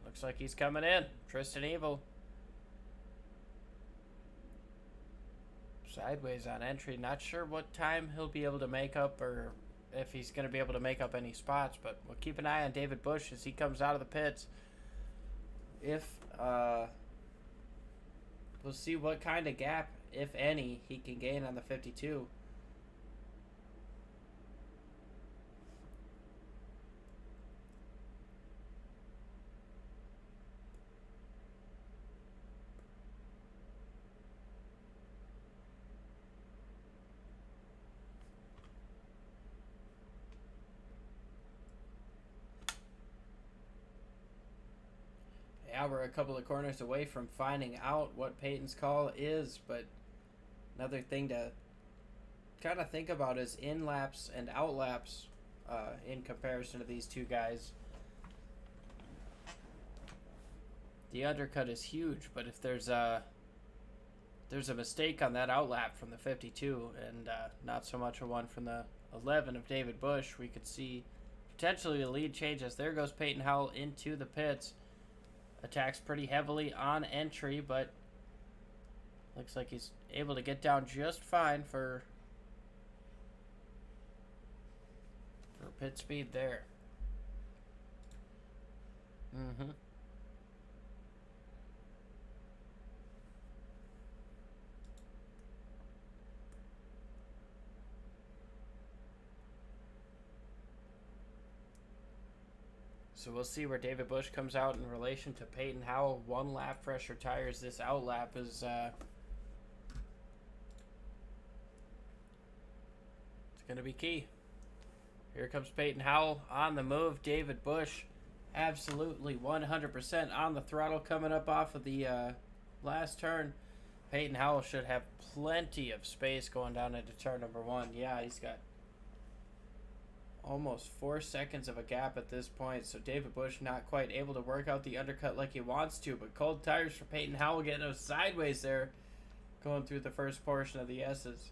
looks like he's coming in. Tristan Evil. Sideways on entry. Not sure what time he'll be able to make up, or if he's going to be able to make up any spots, but we'll keep an eye on David Busch as he comes out of the pits. If we'll see what kind of gap, if any, he can gain on the 52. Yeah, we're a couple of corners away from finding out what Peyton's call is, but another thing to kind of think about is in-laps and out-laps in comparison to these two guys. The undercut is huge, but if there's a mistake on that outlap from the 52 and not so much a one from the 11 of David Busch, we could see potentially a lead change as there goes Peyton Howell into the pits. Attacks pretty heavily on entry, but looks like he's able to get down just fine for pit speed there. So we'll see where David Busch comes out in relation to Peyton Howell. One lap fresher tires. This outlap is it's going to be key. Here comes Peyton Howell on the move. David Busch absolutely 100% on the throttle coming up off of the last turn. Peyton Howell should have plenty of space going down into turn number one. Yeah, he's got almost 4 seconds of a gap at this point, so David Busch not quite able to work out the undercut like he wants to, but cold tires for Peyton Howell getting those sideways there going through the first portion of the S's.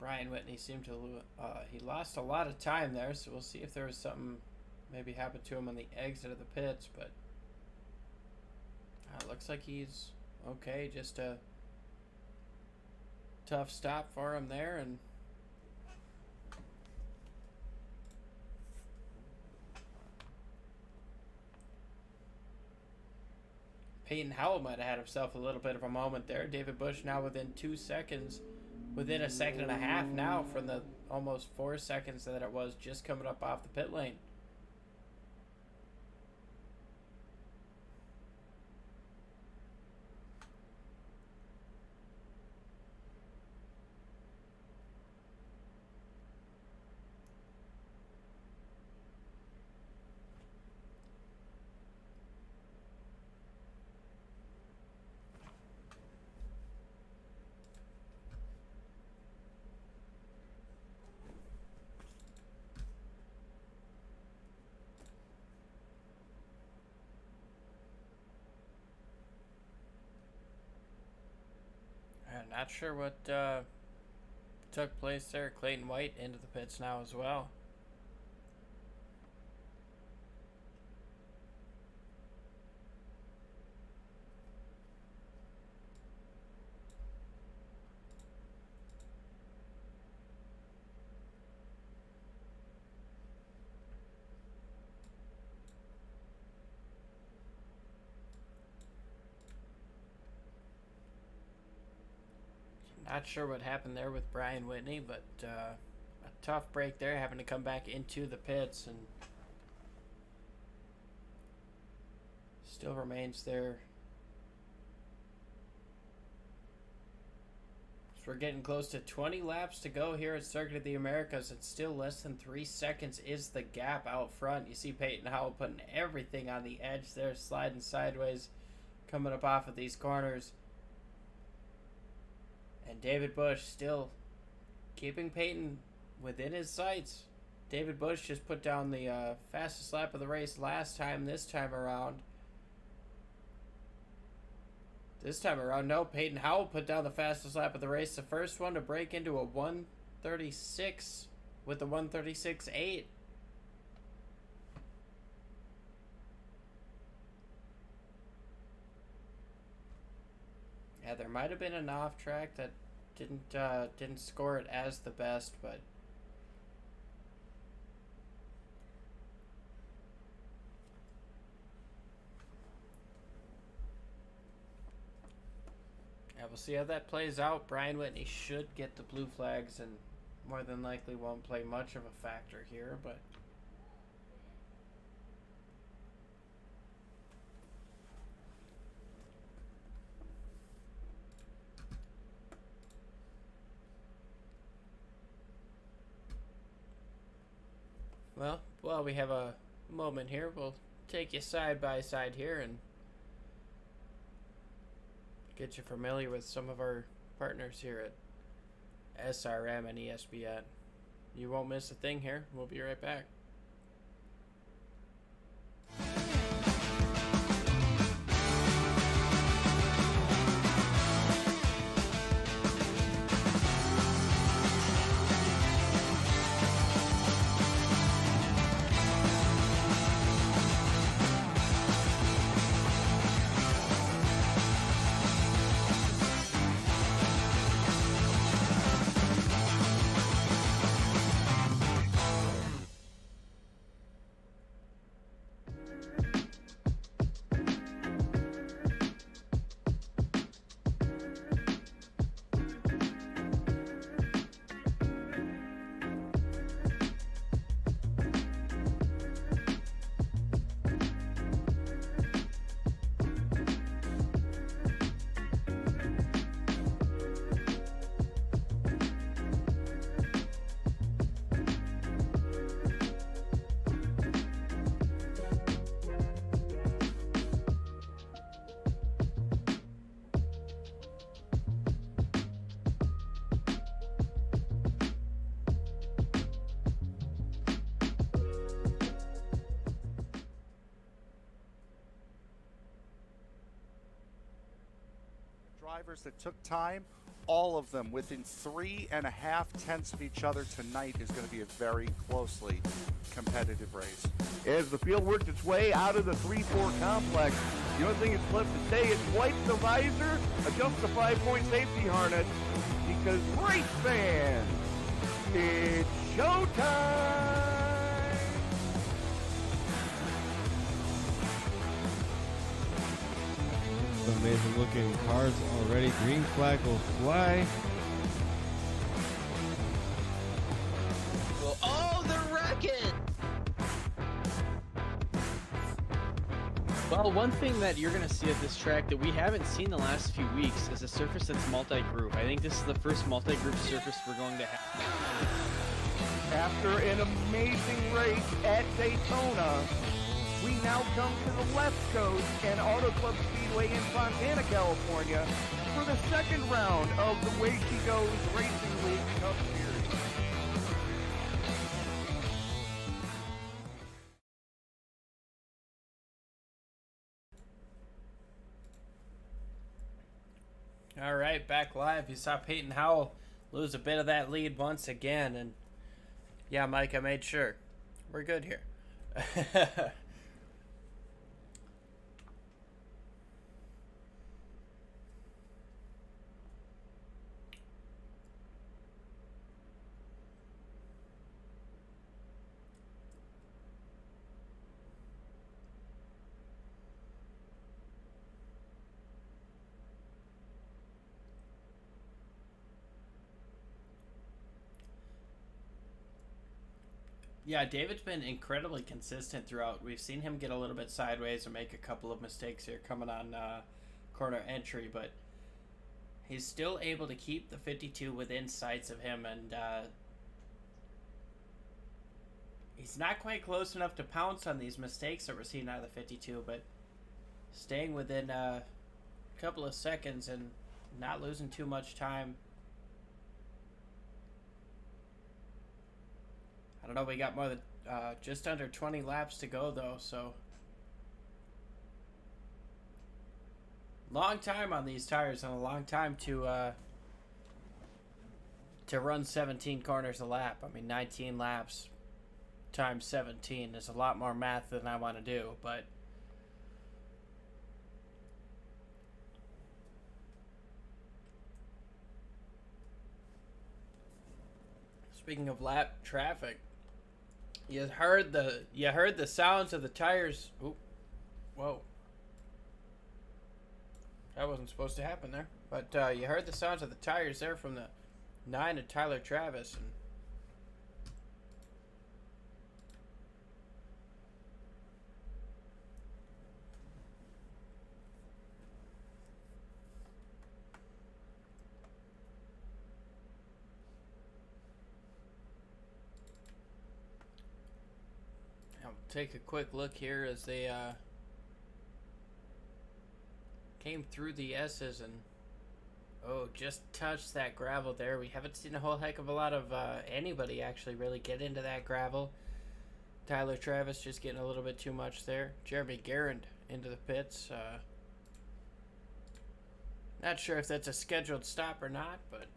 Brian Whitney seemed to he lost a lot of time there, so we'll see if there was something maybe happened to him on the exit of the pits, but it looks like he's okay. Just a tough stop for him there, and Peyton Howell might have had himself a little bit of a moment there. David Busch now within 2 seconds, within a second and a half now from the almost 4 seconds that it was just coming up off the pit lane. I'm not sure what took place there. Clayton White into the pits now as well. Not sure what happened there with Brian Whitney, but a tough break there, having to come back into the pits, and still remains there. So we're getting close to 20 laps to go here at Circuit of the Americas. It's still less than 3 seconds is the gap out front. You see Peyton Howell putting everything on the edge there, sliding sideways, coming up off of these corners. And David Busch still keeping Peyton within his sights. David Busch just put down the fastest lap of the race last time. This time around, no, Peyton Howell put down the fastest lap of the race. The first one to break into a 1:36 with the 1:36.8. Yeah, there might have been an off track that didn't score it as the best, but yeah, we'll see how that plays out. Brian Whitney should get the blue flags and more than likely won't play much of a factor here, but well, we have a moment here. We'll take you side by side here and get you familiar with some of our partners here at SRM and ESBN. You won't miss a thing here. We'll be right back. Drivers that took time, all of them within 3.5 tenths of each other tonight is going to be a very closely competitive race. As the field works its way out of the 3-4 complex, the only thing that's left to say is wipe the visor, adjust the 5-point safety harness, because race fans, it's showtime! amazing looking cars already. Green flag will fly. Well, oh, they're wrecking! Well, one thing that you're going to see at this track that we haven't seen the last few weeks is a surface that's multi-group. I think this is the first multi-group surface we're going to have. After an amazing race at Daytona, we now come to the left coast and Auto Club Speedway in Fontana, California for the second round of the Way She Goes Racing League Cup Series. All right, back live. You saw Peyton Howell lose a bit of that lead once again, and yeah, Mike, I made sure. We're good here. Yeah, David's been incredibly consistent throughout. We've seen him get a little bit sideways or make a couple of mistakes here coming on corner entry, but he's still able to keep the 52 within sights of him, and he's not quite close enough to pounce on these mistakes that we're seeing out of the 52, but staying within a couple of seconds and not losing too much time. I don't know, we got more than just under 20 laps to go though, so long time on these tires and a long time to run 17 corners a lap. I mean, 19 laps times 17 is a lot more math than I want to do, but speaking of lap traffic, you heard the sounds of the tires. Ooh, whoa. That wasn't supposed to happen there. But you heard the sounds of the tires there from the 9 of Tyler Travis. And I'll take a quick look here as they came through the S's and just touched that gravel there. We haven't seen a whole heck of a lot of anybody actually really get into that gravel. Tyler Travis just getting a little bit too much there. Jeremy Garand into the pits. Not sure if that's a scheduled stop or not, but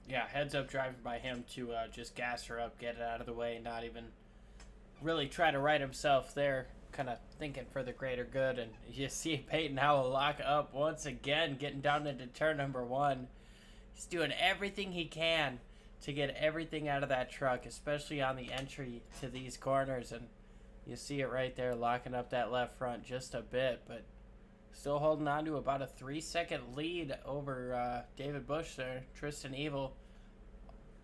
yeah, heads up driving by him to just gas her up, get it out of the way, not even really try to right himself there, kind of thinking for the greater good. And you see Peyton Howell lock up once again, getting down into turn number 1. He's doing everything he can to get everything out of that truck, especially on the entry to these corners. And you see it right there, locking up that left front just a bit, but still holding on to about a 3-second lead over David Bush there. Tristan Evil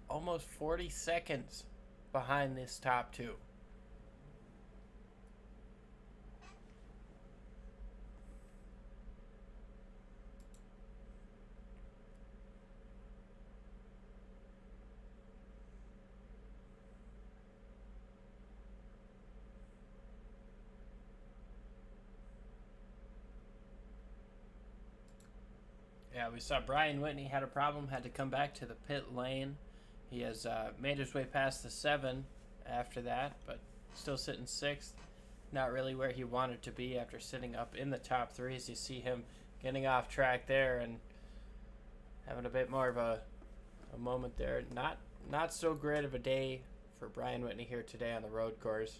almost 40 seconds behind this top 2. Yeah, we saw Brian Whitney had a problem, had to come back to the pit lane. He has made his way past the 7 after that, but still sitting 6th. Not really where he wanted to be after sitting up in the top 3, as you see him getting off track there and having a bit more of a moment there. Not so great of a day for Brian Whitney here today on the road course.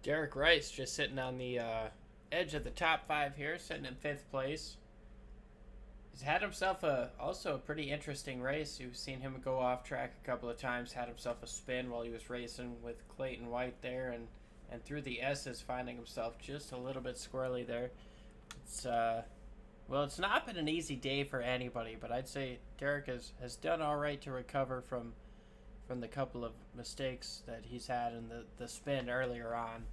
Derek Rice just sitting on the edge of the top 5 here, sitting in 5th place. He's had himself also a pretty interesting race. You've seen him go off track a couple of times, had himself a spin while he was racing with Clayton White there, and through the S's finding himself just a little bit squirrely there. It's well, it's not been an easy day for anybody, but I'd say Derek has done all right to recover from the couple of mistakes that he's had in the spin earlier on.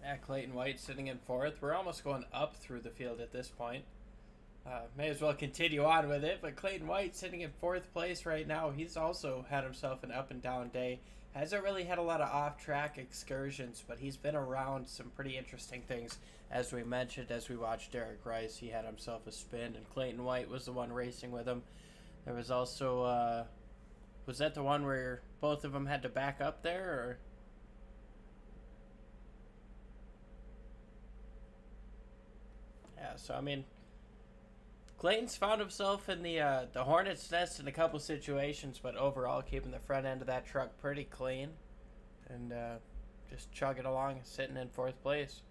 Yeah, Clayton White sitting in 4th. We're almost going up through the field at this point. May as well continue on with it, but Clayton White sitting in 4th place right now. He's also had himself an up and down day. Hasn't really had a lot of off-track excursions, but he's been around some pretty interesting things. As we mentioned, as we watched Derek Rice, he had himself a spin, and Clayton White was the one racing with him. There was also, was that the one where both of them had to back up there, or? Yeah, so I mean, Clayton's found himself in the Hornet's nest in a couple situations, but overall keeping the front end of that truck pretty clean, and just chugging along, sitting in 4th place.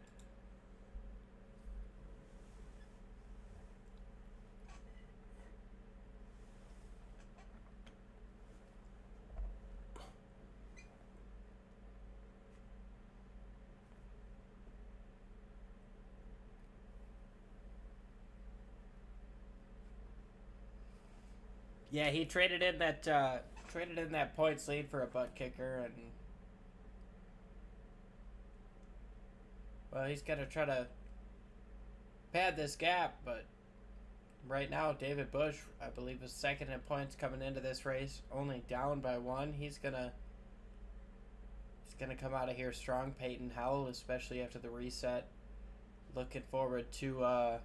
Yeah, he traded in that points lead for a butt kicker, and well, he's gonna try to pad this gap, but right now David Bush, I believe, is 2nd in points coming into this race, only down by 1. He's gonna come out of here strong. Peyton Howell, especially after the reset, looking forward to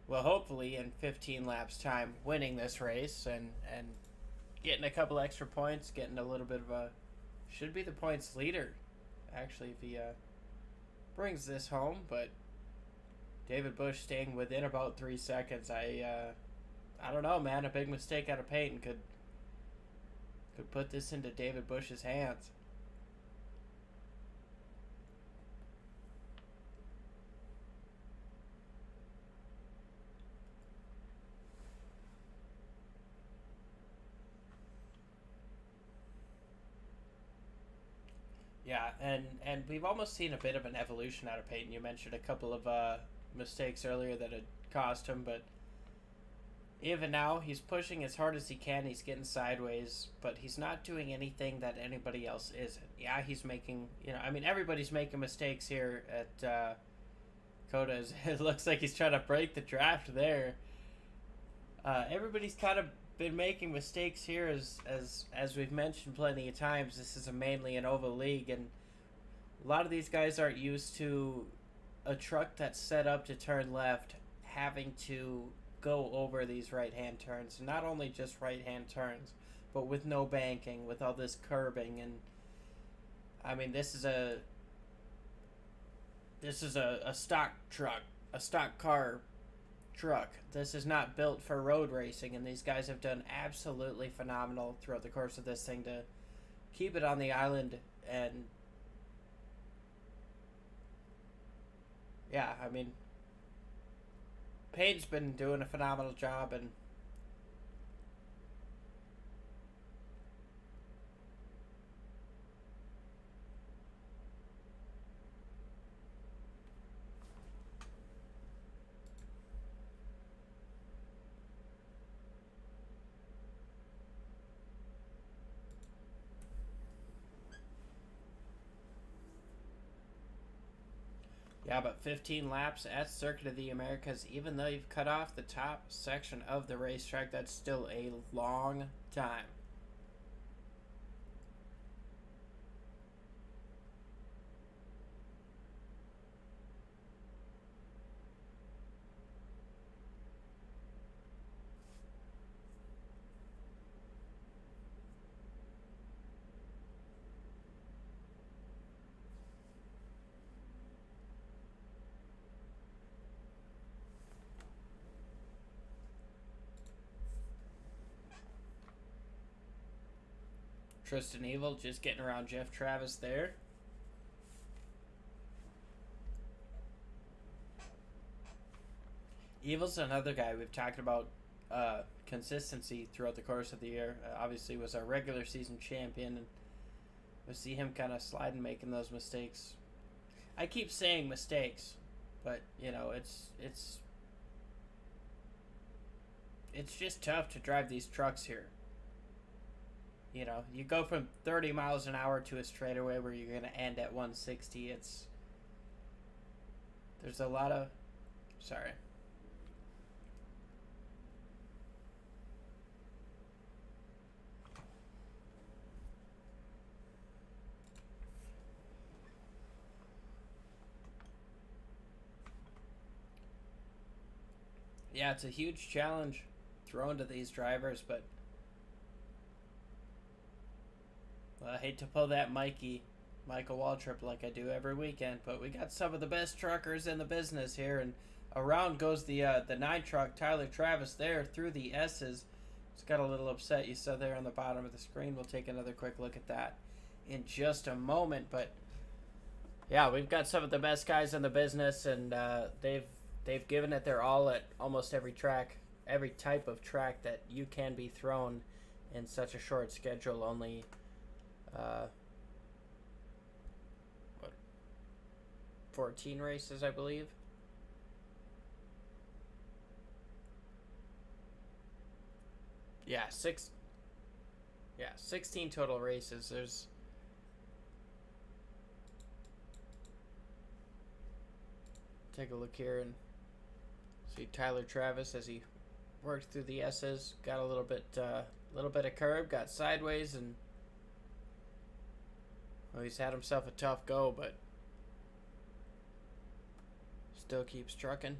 well, hopefully in 15 laps time, winning this race and getting a couple extra points, getting a little bit of should be the points leader, actually, if he brings this home. But David Bush staying within about 3 seconds. I don't know, man. A big mistake out of Peyton could put this into David Bush's hands. Yeah, and we've almost seen a bit of an evolution out of Peyton. You mentioned a couple of mistakes earlier that had cost him, but even now he's pushing as hard as he can. He's getting sideways, but he's not doing anything that anybody else isn't. Yeah, he's making, I mean, everybody's making mistakes here at Cota. It looks like he's trying to break the draft there. Everybody's kind of been making mistakes here, as we've mentioned plenty of times. This is mainly an oval league, and a lot of these guys aren't used to a truck that's set up to turn left having to go over these right-hand turns. Not only just right-hand turns, but with no banking, with all this curbing. And I mean, this is a stock truck, a stock car truck. This is not built for road racing, and these guys have done absolutely phenomenal throughout the course of this thing to keep it on the island. And yeah, I mean, Payne's been doing a phenomenal job, and yeah, but 15 laps at Circuit of the Americas, even though you've cut off the top section of the racetrack, that's still a long time. Tristan Evil just getting around Jeff Travis there. Evil's another guy we've talked about consistency throughout the course of the year. Obviously was our regular season champion, and we see him kind of sliding, making those mistakes. I keep saying mistakes, but you know, it's just tough to drive these trucks here. You know, you go from 30 miles an hour to a straightaway where you're going to end at 160. There's a lot of, sorry. Yeah, it's a huge challenge thrown to these drivers, but I hate to pull that Michael Waltrip like I do every weekend, but we got some of the best truckers in the business here, and around goes the 9 truck, Tyler Travis there through the S's. It's got a little upset, you saw there on the bottom of the screen. We'll take another quick look at that in just a moment, but yeah, we've got some of the best guys in the business, and they've given it their all at almost every track, every type of track that you can be thrown in such a short schedule. Only 14 races, I believe. Yeah, 16 total races. There's take a look here and see Tyler Travis as he worked through the S's. Got a little bit of curb, got sideways, and well, he's had himself a tough go, but still keeps trucking.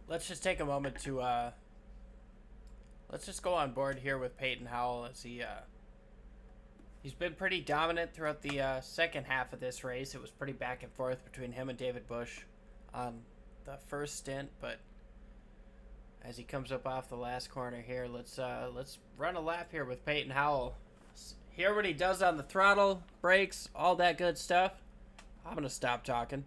Let's just take a moment to let's just go on board here with Peyton Howell as he's been pretty dominant throughout the second half of this race. It was pretty back and forth between him and David Bush on the first stint, but as he comes up off the last corner here, let's run a lap here with Peyton Howell. Hear what he does on the throttle, brakes, all that good stuff. I'm gonna stop talking.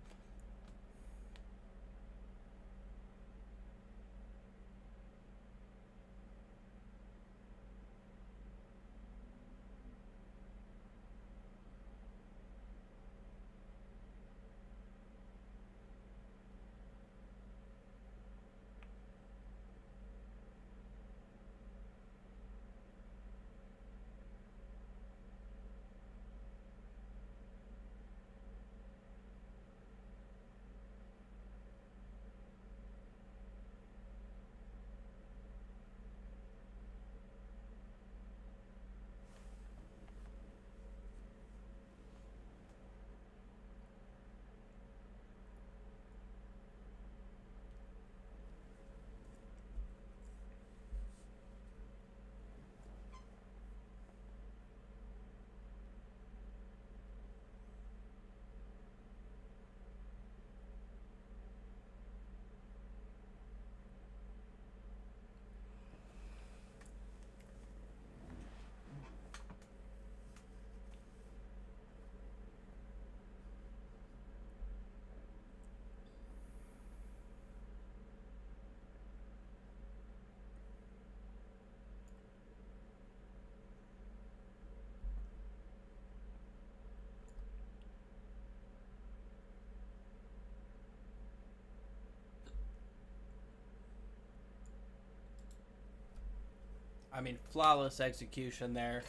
I mean, flawless execution there.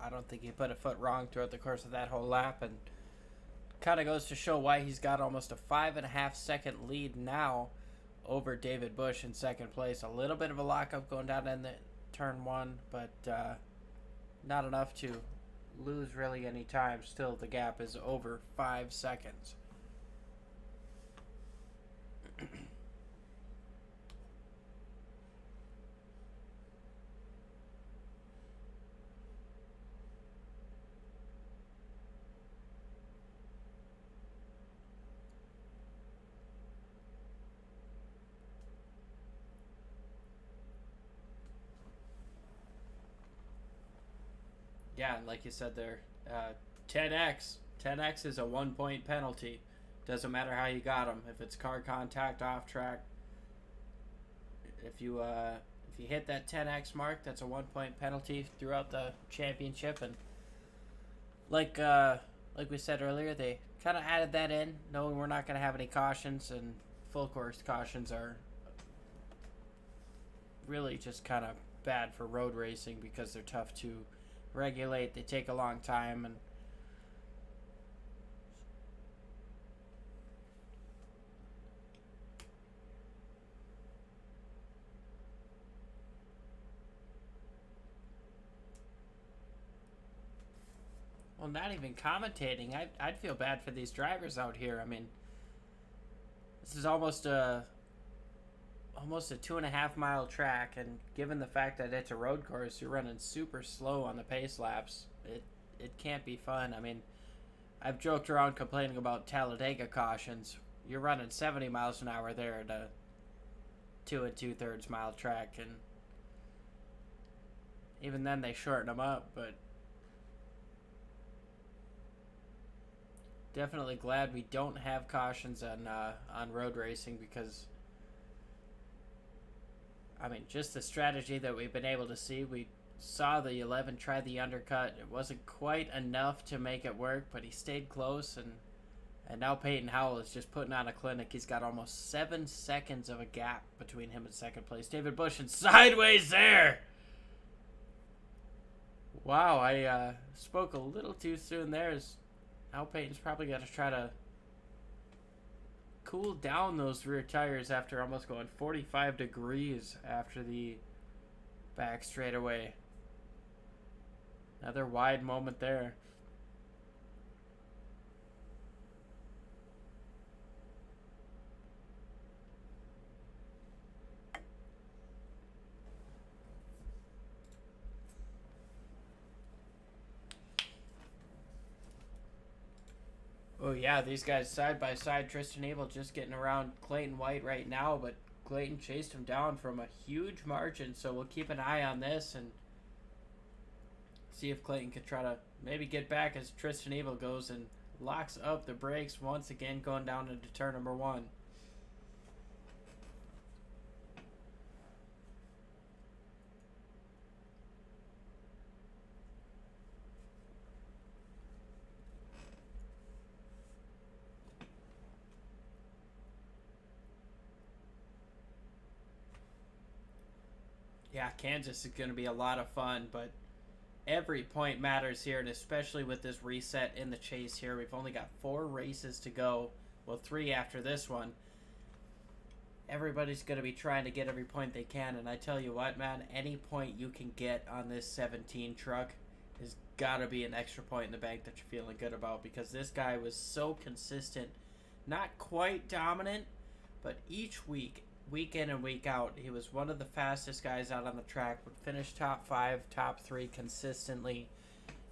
I don't think he put a foot wrong throughout the course of that whole lap, and kind of goes to show why he's got almost a 5.5 second lead now over David Bush in second place. A little bit of a lockup going down in the turn 1, but not enough to lose really any time. Still, the gap is over 5 seconds. Yeah, and like you said there, 10x. 10x is a 1-point penalty. Doesn't matter how you got them. If it's car contact, off track. If you hit that 10x mark, that's a 1-point penalty throughout the championship. And like we said earlier, they kind of added that in, knowing we're not going to have any cautions, and full course cautions are really just kind of bad for road racing because they're tough to regulate. They take a long time, and well, not even commentating. I'd feel bad for these drivers out here. I mean, this is almost a 2.5 mile track, and given the fact that it's a road course, you're running super slow on the pace laps. It can't be fun. I mean, I've joked around complaining about Talladega cautions. You're running 70 miles an hour there at a 2 2/3 mile track, and even then they shorten them up. But definitely glad we don't have cautions on road racing, because I mean, just the strategy that we've been able to see. We saw the 11 try the undercut. It wasn't quite enough to make it work, but he stayed close, and now Peyton Howell is just putting on a clinic. He's got almost 7 seconds of a gap between him and second place. David Bush, and sideways there. Wow, I spoke a little too soon there. Now Peyton's probably got to try to cool down those rear tires after almost going 45 degrees after the back straightaway. Another wide moment there. Oh yeah, these guys side by side. Tristan Abel just getting around Clayton White right now, but Clayton chased him down from a huge margin, so we'll keep an eye on this and see if Clayton can try to maybe get back as Tristan Abel goes and locks up the brakes once again, going down into turn number 1. Yeah, Kansas is going to be a lot of fun, but every point matters here, and especially with this reset in the chase here. We've only got 4 races to go. Well, 3 after this one. Everybody's going to be trying to get every point they can, and I tell you what, man, any point you can get on this 17 truck has got to be an extra point in the bank that you're feeling good about, because this guy was so consistent. Not quite dominant, but each week, week in and week out, he was one of the fastest guys out on the track, would finish top 5, top 3 consistently,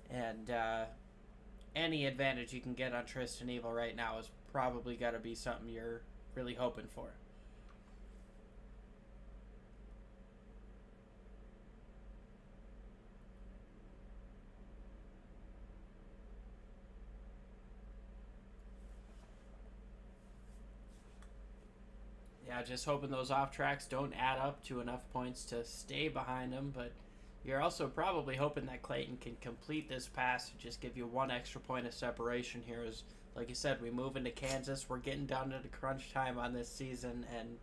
and any advantage you can get on Tristan Evil right now is probably got to be something you're really hoping for. Yeah, just hoping those off tracks don't add up to enough points to stay behind him, but you're also probably hoping that Clayton can complete this pass and just give you 1 extra point of separation here. As, like you said, we move into Kansas. We're getting down to the crunch time on this season, and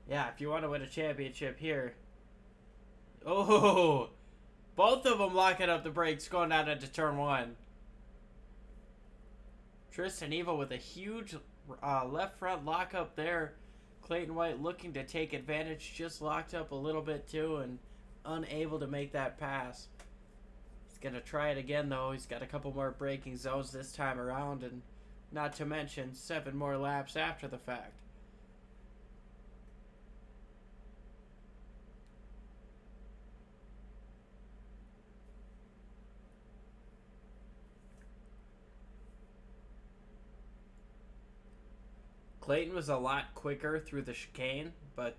yeah, if you want to win a championship here, oh, both of them locking up the brakes going down into turn 1. Tristan Evil with a huge left front lockup there. Clayton White looking to take advantage, just locked up a little bit too and unable to make that pass. He's going to try it again, though. He's got a couple more braking zones this time around, and not to mention 7 more laps after the fact. Clayton was a lot quicker through the chicane, but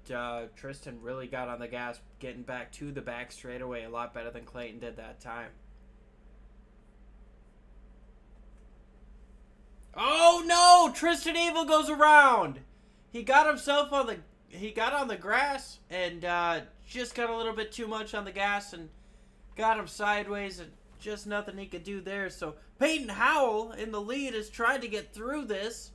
Tristan really got on the gas, getting back to the back straightaway a lot better than Clayton did that time. Oh no! Tristan Evil goes around. He got himself on the. He got on the grass and just got a little bit too much on the gas and got him sideways, and just nothing he could do there. So Peyton Howell in the lead is trying to get through this.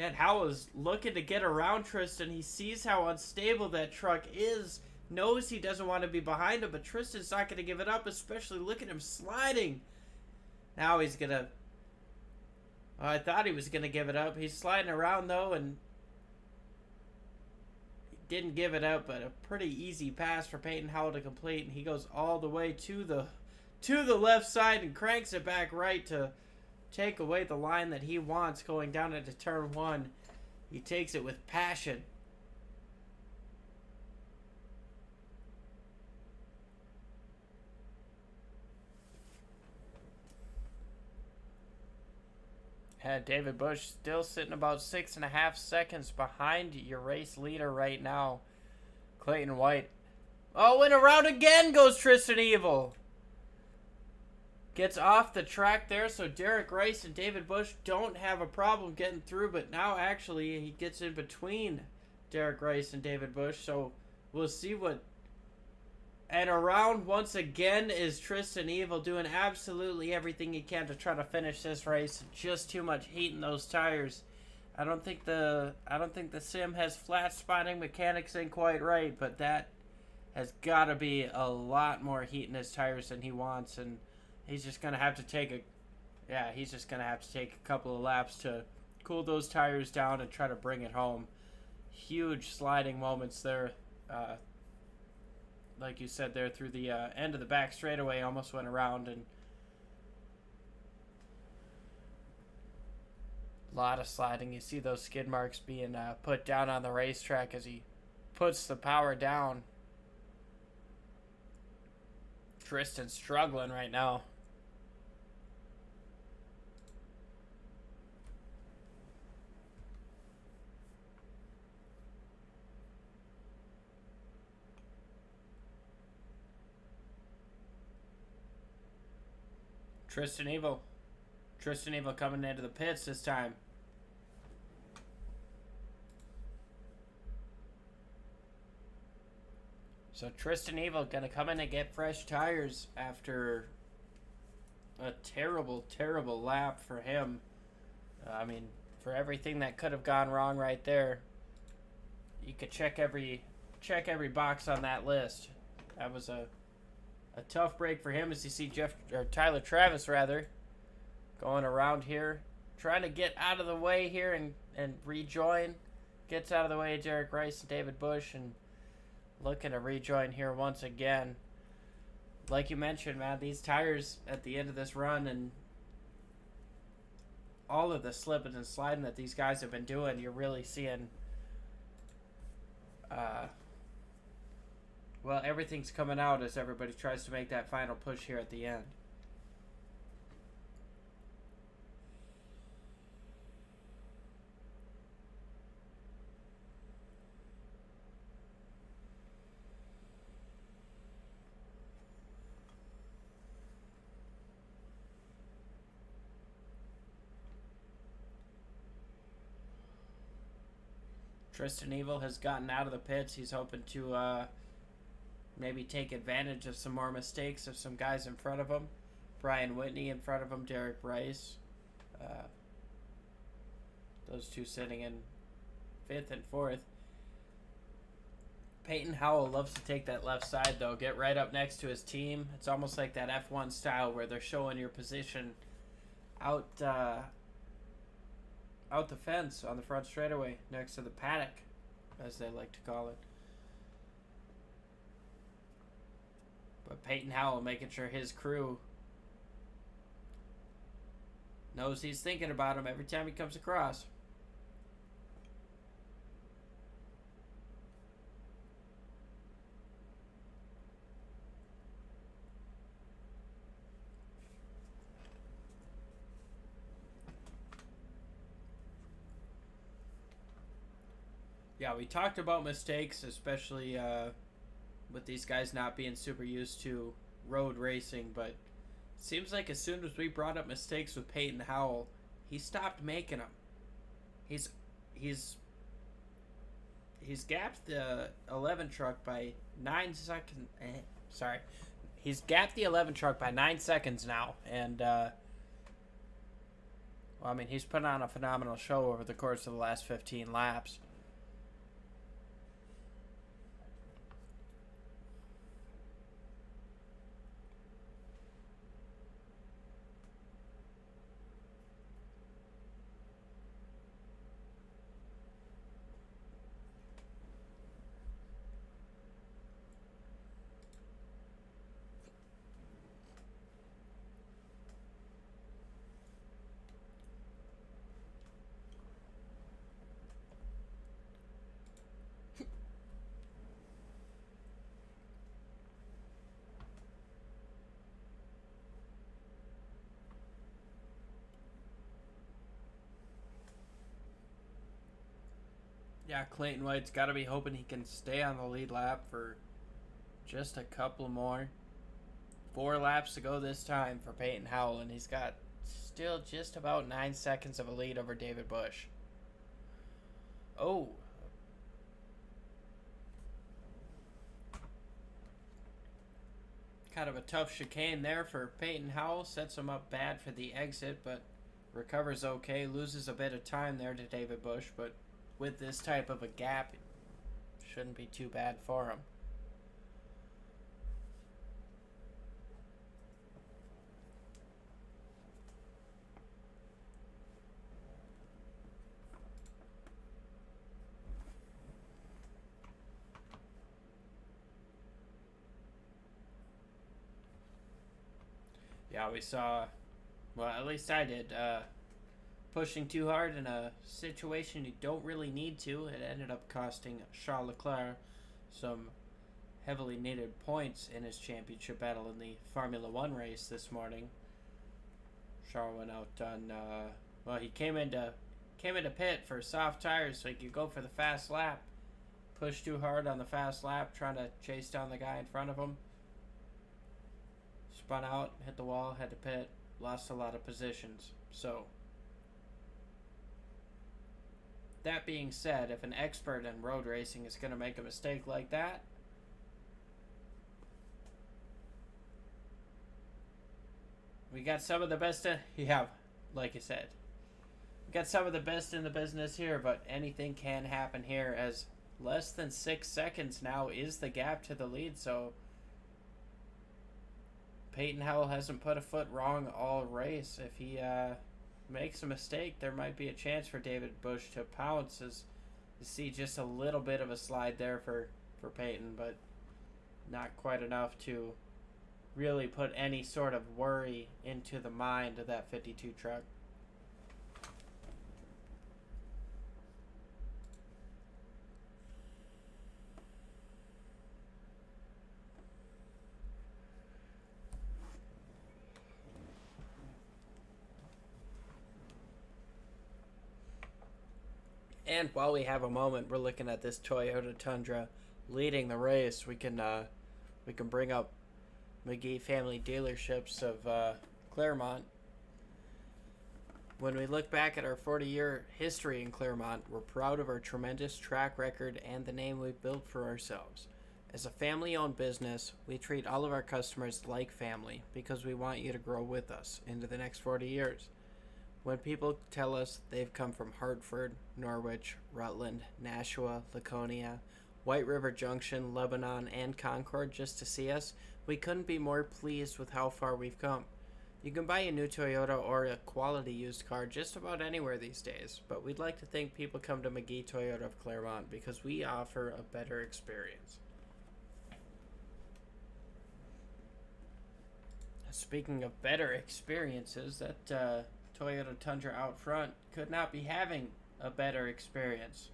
And Howell is looking to get around Tristan. He sees how unstable that truck is. Knows he doesn't want to be behind him, but Tristan's not going to give it up, especially look at him sliding. Now he's going to... I thought he was going to give it up. He's sliding around, though, and... he didn't give it up, but a pretty easy pass for Peyton Howell to complete. And he goes all the way to the left side and cranks it back right to... take away the line that he wants going down into turn 1. He takes it with passion. And David Bush still sitting about 6.5 seconds behind your race leader right now, Clayton White. Oh, and around again goes Tristan Evil. Gets off the track there, so Derek Rice and David Bush don't have a problem getting through, but now actually he gets in between Derek Rice and David Bush, so we'll see what... And around once again is Tristan Evil doing absolutely everything he can to try to finish this race. Just too much heat in those tires. I don't think the sim has flat spotting mechanics in quite right, but that has got to be a lot more heat in his tires than he wants, and he's just going to have to take a couple of laps to cool those tires down and try to bring it home. Huge sliding moments there. Like you said there, through the end of the back straightaway, almost went around, and a lot of sliding. You see those skid marks being put down on the racetrack as he puts the power down. Tristan's struggling right now. Tristan Evil coming into the pits this time. So Tristan Evil gonna come in and get fresh tires after a terrible, terrible lap for him. I mean, for everything that could have gone wrong right there, you could check every box on that list. That was a tough break for him, as you see Tyler Travis rather going around here, trying to get out of the way here and rejoin. Gets out of the way of Derek Rice and David Bush, and looking to rejoin here once again. Like you mentioned, man, these tires at the end of this run and all of the slipping and sliding that these guys have been doing, you're really seeing well, everything's coming out as everybody tries to make that final push here at the end. Tristan Evil has gotten out of the pits. He's hoping to maybe take advantage of some more mistakes of some guys in front of him. Brian Whitney in front of him, Derek Rice. Those two sitting in 5th and 4th. Peyton Howell loves to take that left side, though. Get right up next to his team. It's almost like that F1 style where they're showing your position out out the fence on the front straightaway next to the paddock, as they like to call it. But Peyton Howell making sure his crew knows he's thinking about him every time he comes across. Yeah, we talked about mistakes, especially with these guys not being super used to road racing, but it seems like as soon as we brought up mistakes with Peyton Howell, he stopped making them. He's gapped the 11 truck by 9 seconds. He's gapped the 11 truck by 9 seconds now, and well, I mean, he's put on a phenomenal show over the course of the last 15 laps. Yeah, Clayton White's got to be hoping he can stay on the lead lap for just a couple more. 4 laps to go this time for Peyton Howell, and he's got still just about 9 seconds of a lead over David Bush. Oh. Kind of a tough chicane there for Peyton Howell. Sets him up bad for the exit, but recovers okay. Loses a bit of time there to David Bush, but with this type of a gap, it shouldn't be too bad for him. Yeah, we saw, well, at least I did, pushing too hard in a situation you don't really need to. It ended up costing Charles Leclerc some heavily needed points in his championship battle in the Formula One race this morning. Charles went out on, well, he came into pit for soft tires so he could go for the fast lap. Pushed too hard on the fast lap, trying to chase down the guy in front of him. Spun out, hit the wall, had to pit, lost a lot of positions. So, that being said, if an expert in road racing is going to make a mistake like that, we got some of the best, like I said, we got some of the best in the business here, but anything can happen here, as less than 6 seconds now is the gap to the lead, so Peyton Howell hasn't put a foot wrong all race. If he makes a mistake, there might be a chance for David Bush to pounce, as you see just a little bit of a slide there for Peyton, but not quite enough to really put any sort of worry into the mind of that 52 truck. And while we have a moment, we're looking at this Toyota Tundra leading the race. We can bring up McGee Family Dealerships of Claremont. When we look back at our 40-year history in Claremont, we're proud of our tremendous track record and the name we've built for ourselves. As a family-owned business, we treat all of our customers like family because we want you to grow with us into the next 40 years. When people tell us they've come from Hartford, Norwich, Rutland, Nashua, Laconia, White River Junction, Lebanon, and Concord just to see us, we couldn't be more pleased with how far we've come. You can buy a new Toyota or a quality used car just about anywhere these days, but we'd like to think people come to McGee Toyota of Claremont because we offer a better experience. Speaking of better experiences, that Toyota Tundra out front could not be having a better experience.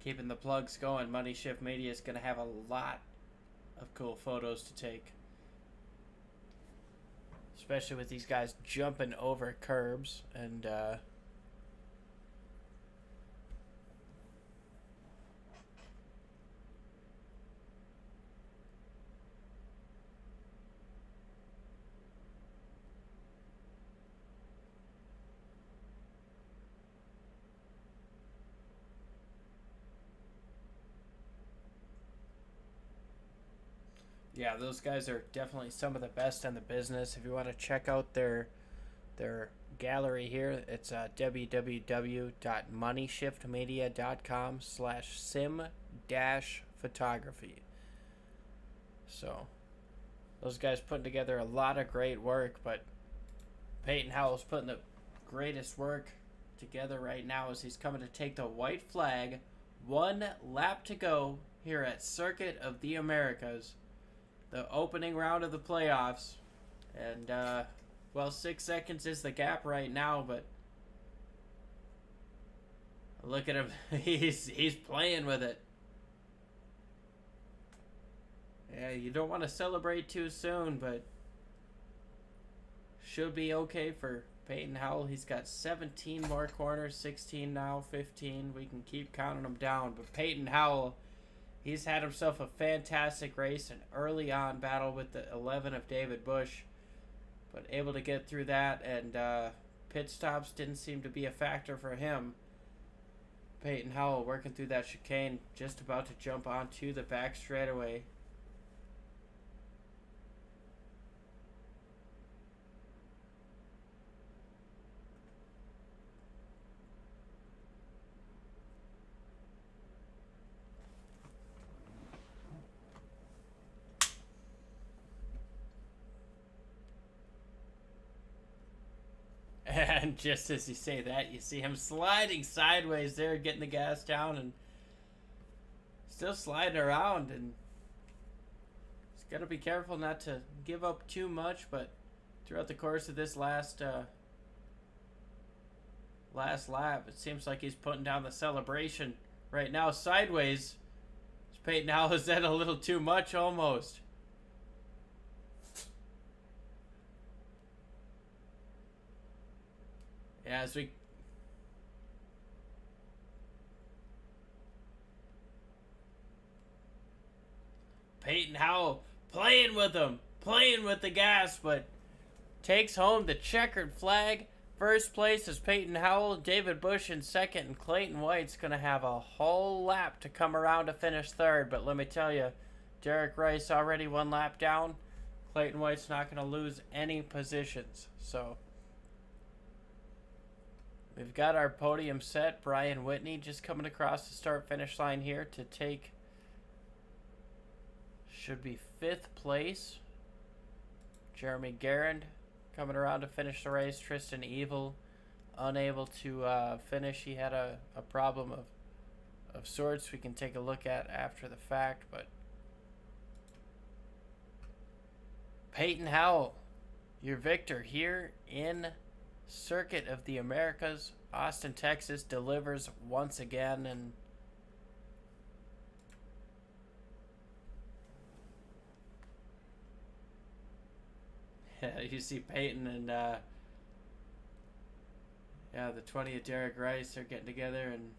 Keeping the plugs going, Money Shift Media is going to have a lot of cool photos to take. Especially with these guys jumping over curbs and yeah, those guys are definitely some of the best in the business. If you want to check out their gallery here, it's www.moneyshiftmedia.com/sim-photography. So those guys putting together a lot of great work, but Peyton Howell's putting the greatest work together right now as he's coming to take the white flag. 1 lap to go here at Circuit of the Americas, the opening round of the playoffs. And well, 6 seconds is the gap right now, but look at him. he's playing with it. Yeah, you don't want to celebrate too soon, but should be okay for Peyton Howell. He's got 17 more corners, 16 now, 15. We can keep counting them down, but Peyton Howell, he's had himself a fantastic race, an early on battle with the 11 of David Bush, but able to get through that, and pit stops didn't seem to be a factor for him. Peyton Howell working through that chicane, just about to jump onto the back straightaway. And just as you say that, you see him sliding sideways there, getting the gas down and still sliding around. And he's got to be careful not to give up too much, but throughout the course of this last lap, it seems like he's putting down the celebration right now sideways. Peyton Howell is that a little too much almost. Yeah, as we Peyton Howell playing with him, playing with the gas, but takes home the checkered flag. First place is Peyton Howell, David Bush in second, and Clayton White's going to have a whole lap to come around to finish third. But let me tell you, Derek Rice already 1 lap down. Clayton White's not going to lose any positions. So we've got our podium set. Brian Whitney just coming across the start-finish line here to take, should be 5th place. Jeremy Garand coming around to finish the race. Tristan Evil unable to finish. He had a problem of sorts we can take a look at after the fact. But Peyton Howell, your victor here in Circuit of the Americas, Austin, Texas, delivers once again. And you see Peyton and yeah, the 20 of Derek Rice are getting together, and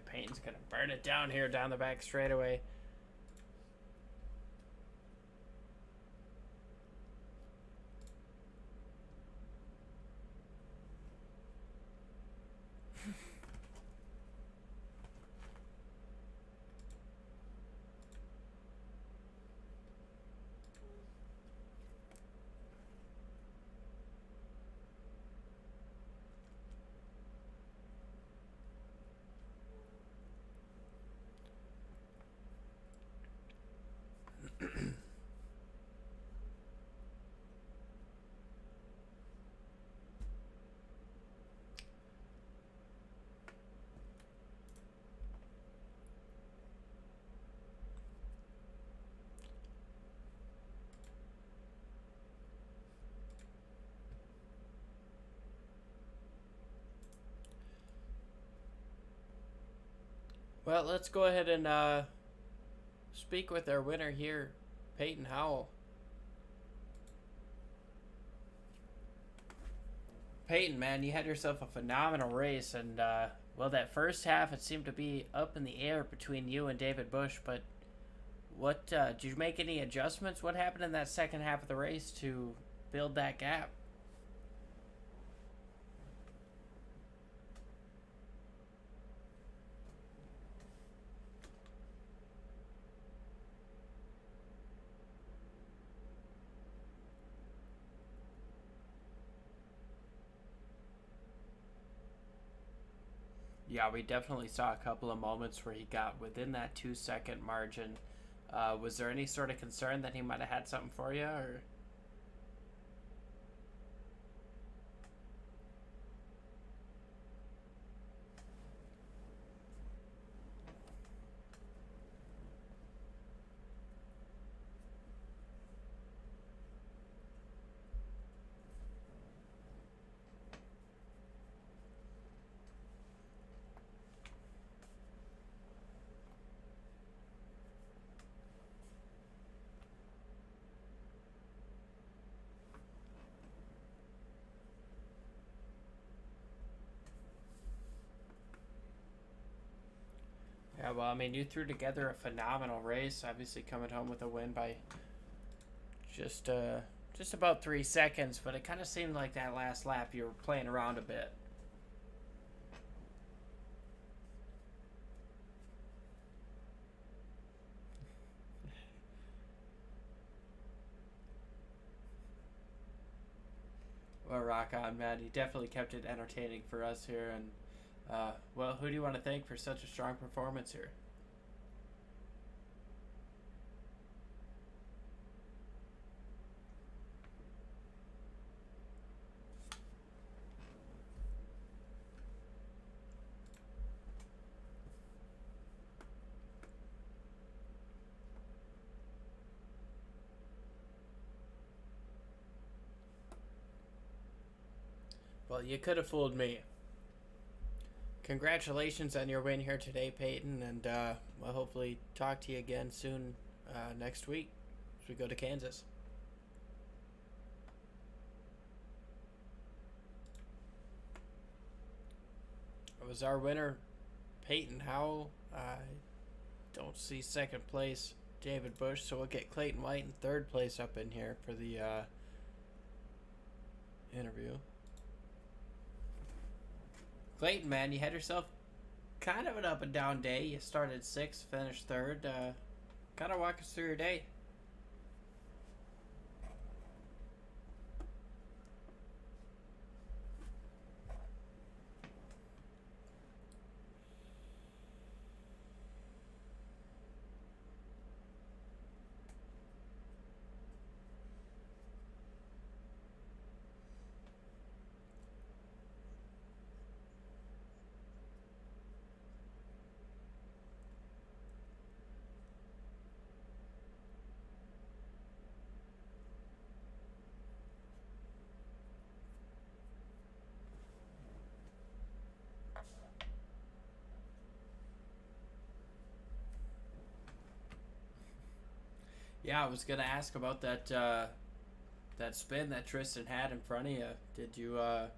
Peyton's gonna burn it down here down the back straightaway. Well, let's go ahead and speak with our winner here, Peyton Howell. Peyton, man, you had yourself a phenomenal race, and well, that first half it seemed to be up in the air between you and David Bush. But what did you make any adjustments? What happened in that second half of the race to build that gap? Yeah, we definitely saw a couple of moments where he got within that 2-second margin. Was there any sort of concern that he might have had something for you, or? Yeah, well, I mean, you threw together a phenomenal race. Obviously, coming home with a win by just about 3 seconds, but it kind of seemed like that last lap you were playing around a bit. Well, rock on, man. You definitely kept it entertaining for us here, and well, who do you want to thank for such a strong performance here? Well, you could have fooled me. Congratulations on your win here today, Peyton, and we'll hopefully talk to you again soon next week as we go to Kansas. It was our winner, Peyton Howell. I don't see second place, David Bush, so we'll get Clayton White in third place up in here for the interview. Clayton, man, you had yourself kind of an up and down day. You started sixth, finished third. Kind of walk us through your day. Yeah, I was gonna ask about that that spin that Tristan had in front of you. Did you well,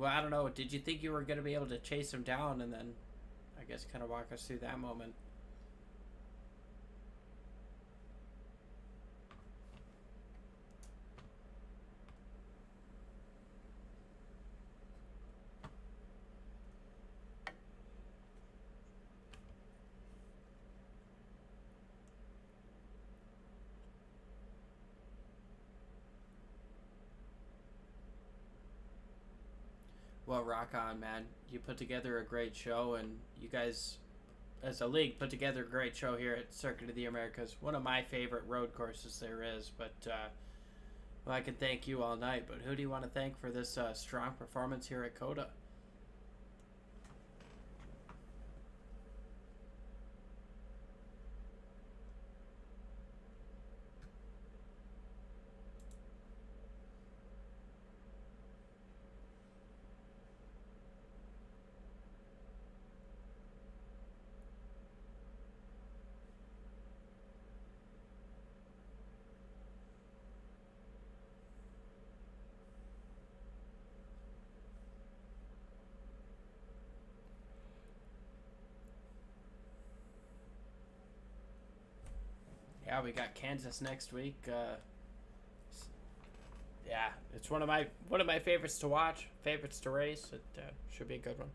I don't know, did you think you were gonna be able to chase him down, and then I guess kind of walk us through that moment? Well, rock on, man. You put together a great show, and you guys, as a league, put together a great show here at Circuit of the Americas. One of my favorite road courses there is, but well, I can thank you all night, but who do you want to thank for this strong performance here at Cota? Yeah, we got Kansas next week. Yeah, it's one of my favorites to watch, favorites to race. It should be a good one.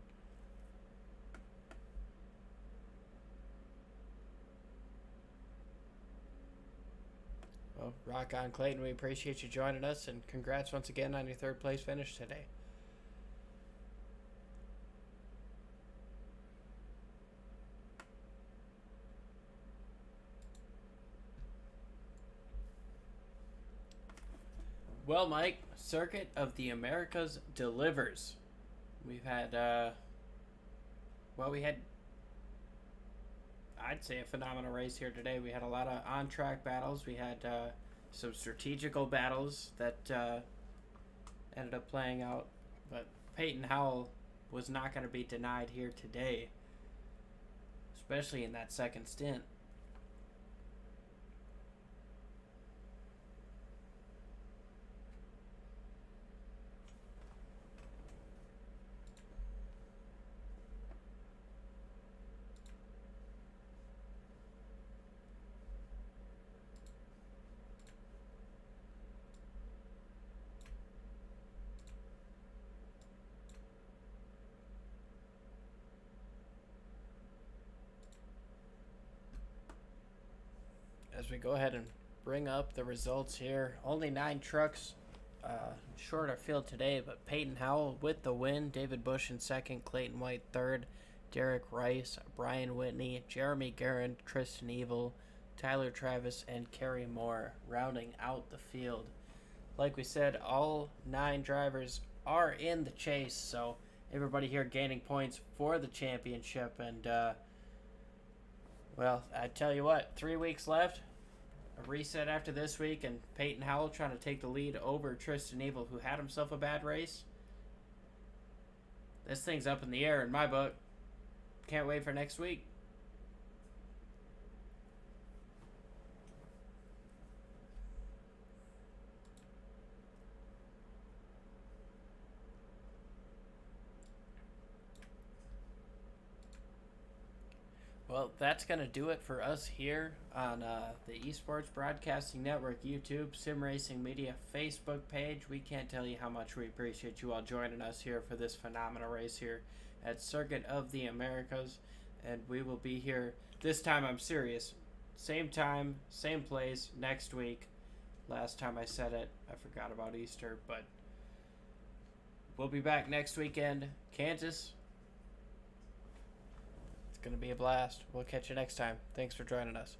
Well, rock on, Clayton. We appreciate you joining us, and congrats once again on your third place finish today. Well, Mike, Circuit of the Americas delivers. We've had, I'd say, a phenomenal race here today. We had a lot of on-track battles. We had some strategical battles that ended up playing out. But Peyton Howell was not going to be denied here today, especially in that second stint. As we go ahead and bring up the results here, only 9 trucks short our field today, but Peyton Howell with the win, David Bush in second, Clayton White third, Derek Rice, Brian Whitney, Jeremy Guerin, Tristan Evil, Tyler Travis, and Kerry Moore rounding out the field. Like we said, all 9 drivers are in the chase, so everybody here gaining points for the championship. And well, I tell you what, 3 weeks left, a reset after this week, and Peyton Howell trying to take the lead over Tristan Evil, who had himself a bad race. This thing's up in the air in my book. Can't wait for next week. Well, that's going to do it for us here on the eSports Broadcasting Network YouTube, Sim Racing Media Facebook page. We can't tell you how much we appreciate you all joining us here for this phenomenal race here at Circuit of the Americas. And we will be here, this time I'm serious, same time, same place, next week. Last time I said it, I forgot about Easter, but we'll be back next weekend. Kansas. It's going to be a blast. We'll catch you next time. Thanks for joining us.